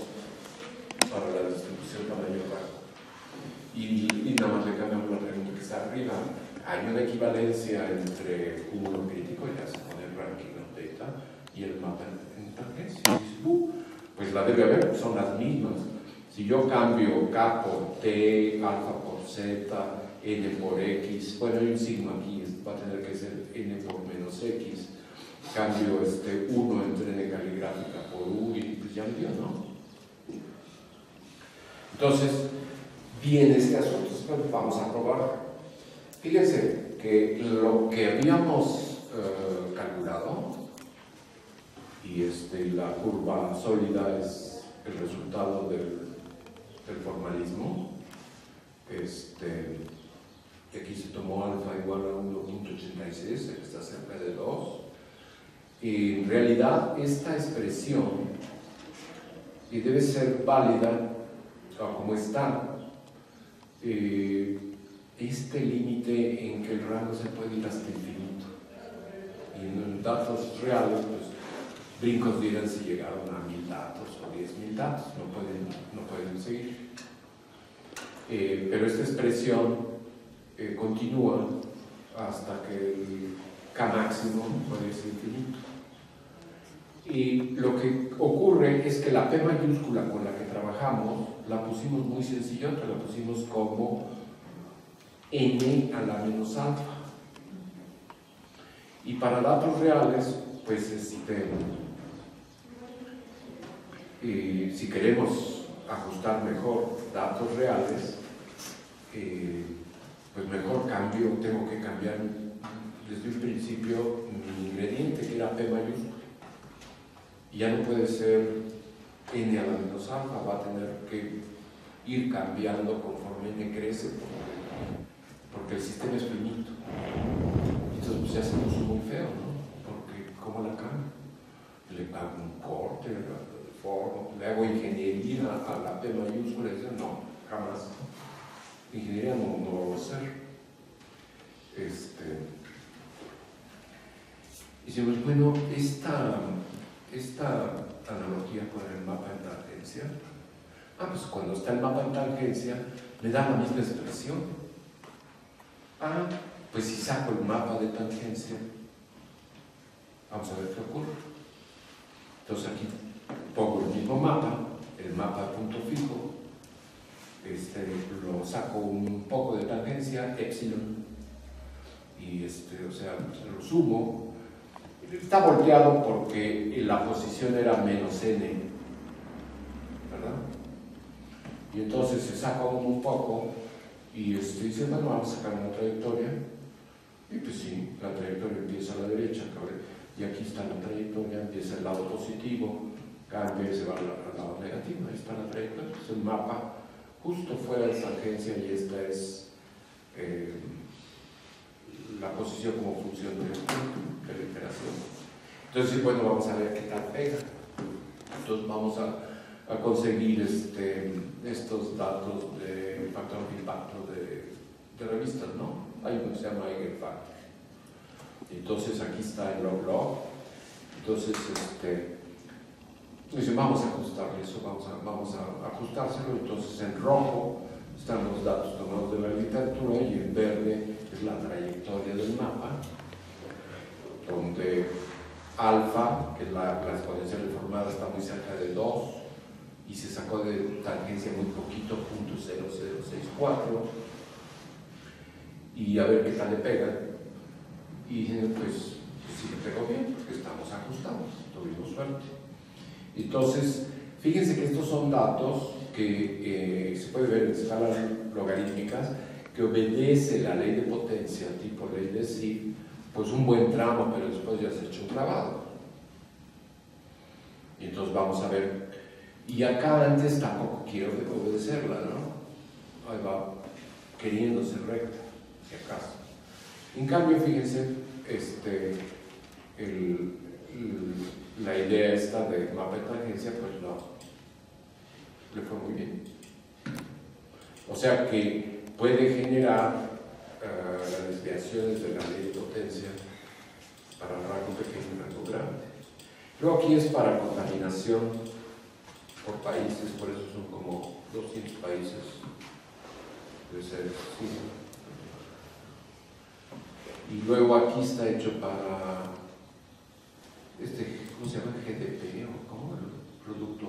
para la distribución tamaño-rango. Y nada más le cambiamos la pregunta que está arriba. Hay una equivalencia entre cúmulo crítico, ya se pone el ranking of data, y el mapa en tangencia. pues la debe haber, son las mismas. Si yo cambio K por T, alfa por Z, N por X, bueno, hay un signo aquí, va a tener que ser N por menos X, cambio 1 entre N caligráfica por U y pues ya me dio, ¿no? Entonces, viene este asunto, pues vamos a probar. Fíjense que lo que habíamos calculado, y la curva sólida es el resultado del formalismo, aquí se tomó alfa igual a 1.86, que está cerca de 2, y en realidad esta expresión debe ser válida como está este límite en que el rango se puede ir hasta infinito, y en datos reales pues brincos dirán si llegaron a 1000 datos o 10.000 datos, no pueden seguir. Pero esta expresión continúa hasta que el K máximo puede ser infinito. Y lo que ocurre es que la P mayúscula con la que trabajamos la pusimos muy sencillota, la pusimos como N a la menos alfa. Y para datos reales, pues si queremos ajustar mejor datos reales, pues mejor tengo que cambiar desde un principio mi ingrediente, que era P mayúscula. Y ya no puede ser N a la menos alfa, va a tener que ir cambiando conforme N crece, porque el sistema es finito. Entonces pues ya se puso muy feo, ¿no? Porque ¿cómo la cambio? Le hago un corte, le hago ingeniería a la P mayúscula, y dice, no, jamás. Ingeniería no lo voy a hacer. Y decimos, bueno, esta analogía con el mapa en tangencia, pues cuando está el mapa en tangencia, me da la misma expresión. Pues si saco el mapa de tangencia, vamos a ver qué ocurre. Entonces aquí pongo el mismo mapa, el mapa de punto fijo, lo saco un poco de tangencia, epsilon, y o sea, lo sumo. Está volteado porque la posición era menos n, ¿verdad? Y entonces se saca un poco y dice, bueno, vamos a sacar una trayectoria. Y pues sí, la trayectoria empieza a la derecha, y aquí está la trayectoria, empieza el lado positivo, cambia y se va al lado negativo. Ahí está la trayectoria, es el mapa justo fuera de tangencia, y esta es la posición como función de la iteración. Entonces, bueno, vamos a ver qué tal pega. Entonces vamos a conseguir estos datos de factor de impacto de revistas, ¿no? Hay uno que se llama Eigenfactor. Entonces aquí está el log. Entonces, dice, vamos a ajustarle eso, vamos a ajustárselo. Entonces en rojo están los datos tomados de la literatura, y en verde es la trayectoria del mapa, donde alfa, que es la exponencial deformada, está muy cerca de 2 y se sacó de tangencia muy poquito, 0.0064, y a ver qué tal le pega. Y pues sí le pegó bien, porque estamos ajustados, tuvimos suerte. Entonces, fíjense que estos son datos que se puede ver en escalas logarítmicas, que obedece la ley de potencia, tipo ley de Sieve, pues un buen tramo, pero después ya se ha hecho un clavado. Y entonces vamos a ver, y acá antes tampoco quiero obedecerla, ¿no? Ahí va queriéndose recta, si acaso. En cambio, fíjense, la idea esta de mapa de tangencia, pues no, le fue muy bien. O sea que puede generar las desviaciones de la ley de potencia para rango pequeño y rango grande. Luego aquí es para contaminación por países, por eso son como 200 países. Debe ser, sí. Y luego aquí está hecho para ¿cómo se llama? GDP, o ¿cómo? El producto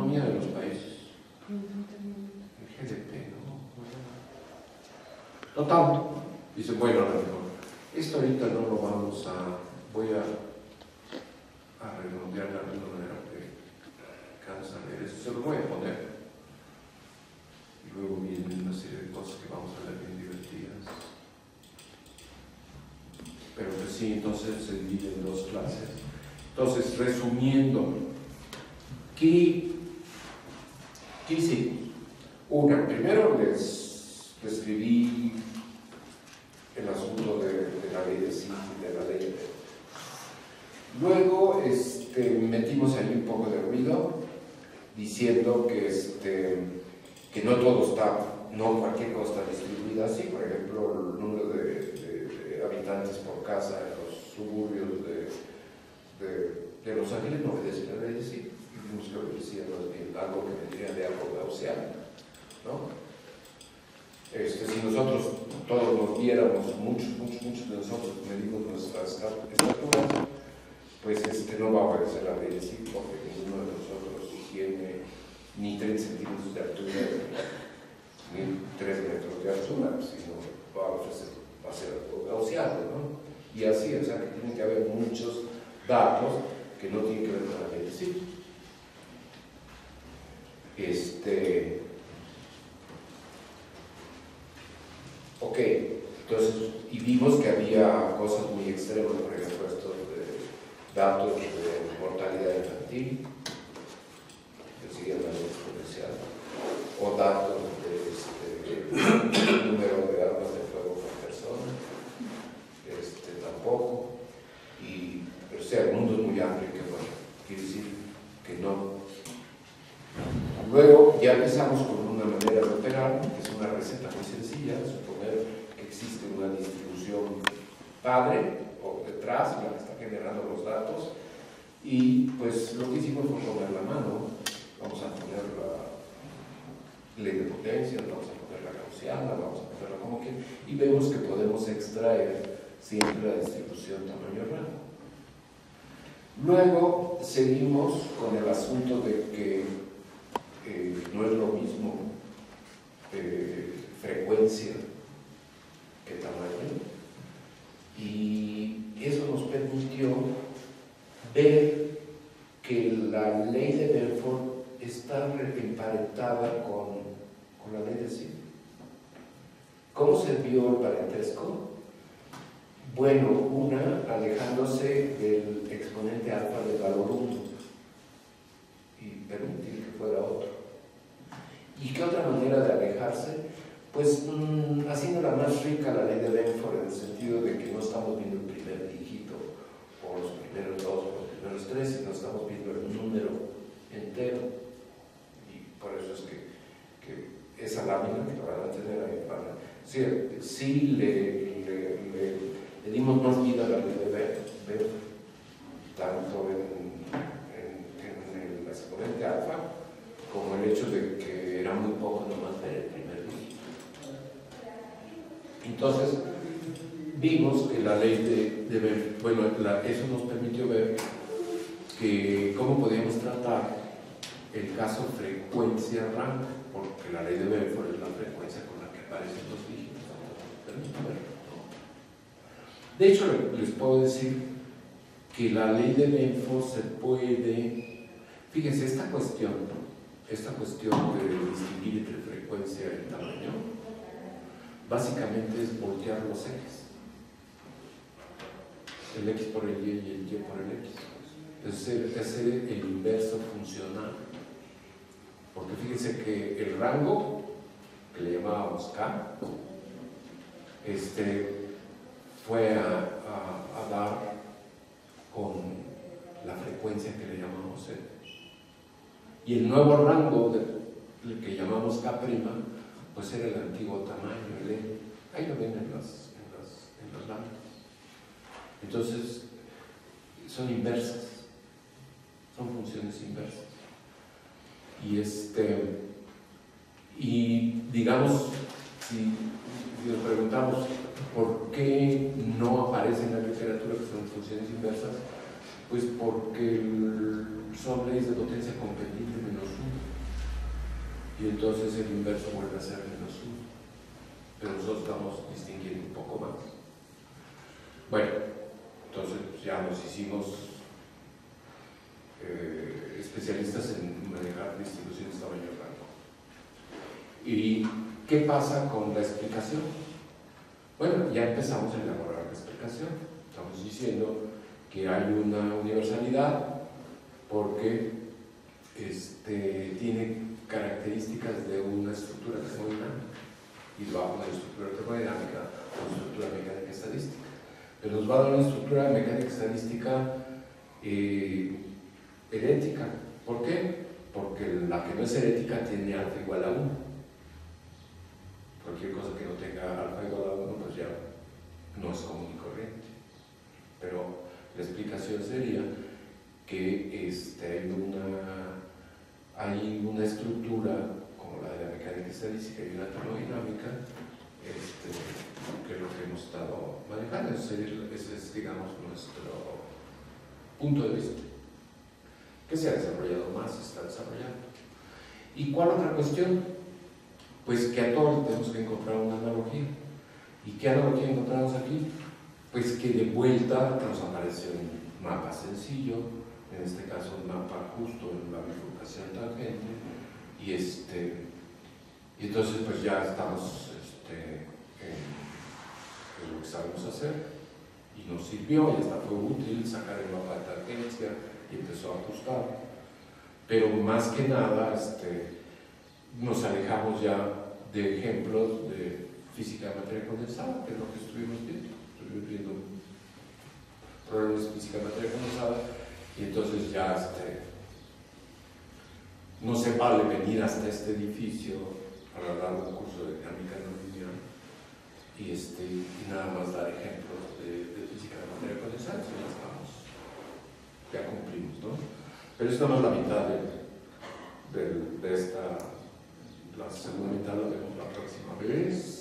autonomía de los países. El GDP, ¿no? Total. Dice, bueno, esto ahorita no lo vamos a... Voy a redondear de alguna manera que cansa leer eso. Se lo voy a poner. Y luego vienen una serie de cosas que vamos a ver bien divertidas. Pero que sí, entonces se divide en dos clases. Entonces, resumiendo, ¿qué hicimos? Una, primero les describí el asunto de la ley de sí y de la ley de... Luego metimos ahí un poco de ruido diciendo que no todo está, no cualquier cosa está distribuida así. Por ejemplo, el número de habitantes por casa en los suburbios de Los Ángeles no obedece la ley de sí. Vimos que obedecía más bien algo que vendría de algo gaussiano, ¿no? Si nosotros todos nos viéramos, muchos de nosotros medimos nuestras estaturas, pues no va a obedecer la ley de sí, porque ninguno de nosotros tiene ni 30 centímetros de altura ni 3 metros de altura, sino va a ser algo gaussiano, ¿no? Y así, o sea que tienen que haber muchos datos que no tienen que ver con la ley de sí. Ok, entonces, y vimos que había cosas muy extremas, por ejemplo, estos datos de mortalidad infantil, que siguen la ley exponencial, o datos de número de armas de fuego por persona, tampoco, pero o sea, el mundo es muy amplio, que bueno, quiere decir que no. Luego ya empezamos con una manera de operar, que es una receta muy sencilla, suponer que existe una distribución padre o detrás, la que está generando los datos, y pues lo que hicimos fue poner la mano, vamos a poner la ley de potencia, vamos a poner la gaussiana, vamos a ponerla como que, y vemos que podemos extraer siempre la distribución tamaño-rango. Luego seguimos con el asunto de que no es lo mismo frecuencia que tamaño, y eso nos permitió ver que la ley de Benford está emparentada con la ley de sí. ¿Cómo se vio el parentesco? Bueno, una, alejándose del exponente alfa del valor 1 y permitir que fuera otro. ¿Y qué otra manera de alejarse? Pues haciéndola más rica la ley de Benford, en el sentido de que no estamos viendo el primer dígito o los primeros 2 o los primeros 3, sino estamos viendo el número entero. Y por eso es que esa lámina que la van a tener ahí, sí le dimos más vida a la ley de Benford, tanto en el exponente alfa como el hecho de que era muy poco nomás ver el primer dígito. Entonces vimos que la ley de Benford, bueno, eso nos permitió ver que cómo podíamos tratar el caso frecuencia-rango, porque la ley de Benford es la frecuencia con la que aparecen los dígitos. De hecho, les puedo decir que la ley de Benford se puede... Fíjense, esta cuestión de distinguir entre frecuencia y tamaño, básicamente es voltear los ejes. El X por el Y y el Y por el X. Es hacer el inverso funcional. Porque fíjense que el rango, que le llamábamos K, fue a dar con la frecuencia que le llamamos Z. Y el nuevo rango que llamamos K', pues era el antiguo tamaño, el E. Ahí lo ven en las láminas. Entonces, son inversas, son funciones inversas. Y digamos, si nos preguntamos por qué no aparece en la literatura que son funciones inversas, Pues porque son leyes de potencia competente -1, y entonces el inverso vuelve a ser -1, pero nosotros estamos distinguiendo un poco más. Bueno, entonces ya nos hicimos especialistas en manejar distribuciones de tamaño rango. ¿Y qué pasa con la explicación? Bueno, ya empezamos a elaborar la explicación. Estamos diciendo que hay una universalidad porque tiene características de una estructura termodinámica, y bajo una estructura termodinámica o una estructura mecánica estadística. Pero nos va a dar una estructura mecánica estadística herética. ¿Por qué? Porque la que no es herética tiene alfa igual a 1. Cualquier cosa que no tenga alfa igual a 1, pues ya no es común y corriente. Pero la explicación sería que hay una estructura como la de la mecánica estadística y una termodinámica, que es lo que hemos estado manejando. Ese es, digamos, nuestro punto de vista, que se ha desarrollado más, se está desarrollando. ¿Y cuál otra cuestión? Pues que a todos tenemos que encontrar una analogía. ¿Y qué analogía encontramos aquí? Pues que de vuelta nos aparece un mapa sencillo, en este caso un mapa justo en la bifurcación tangente, y entonces pues ya estamos en lo que sabemos hacer, y nos sirvió, y hasta fue útil sacar el mapa de tangencia y empezó a ajustar. Pero más que nada nos alejamos ya de ejemplos de física de materia condensada, que es lo que estuvimos viendo. Estuvimos viendo problemas de física de materia condensada, y entonces ya no se vale venir hasta este edificio para dar un curso de dinámica no lineal y nada más dar ejemplos de física de materia condensada. Ya cumplimos, ¿no? Pero es nada más la mitad de esta, la segunda mitad la vemos la próxima vez.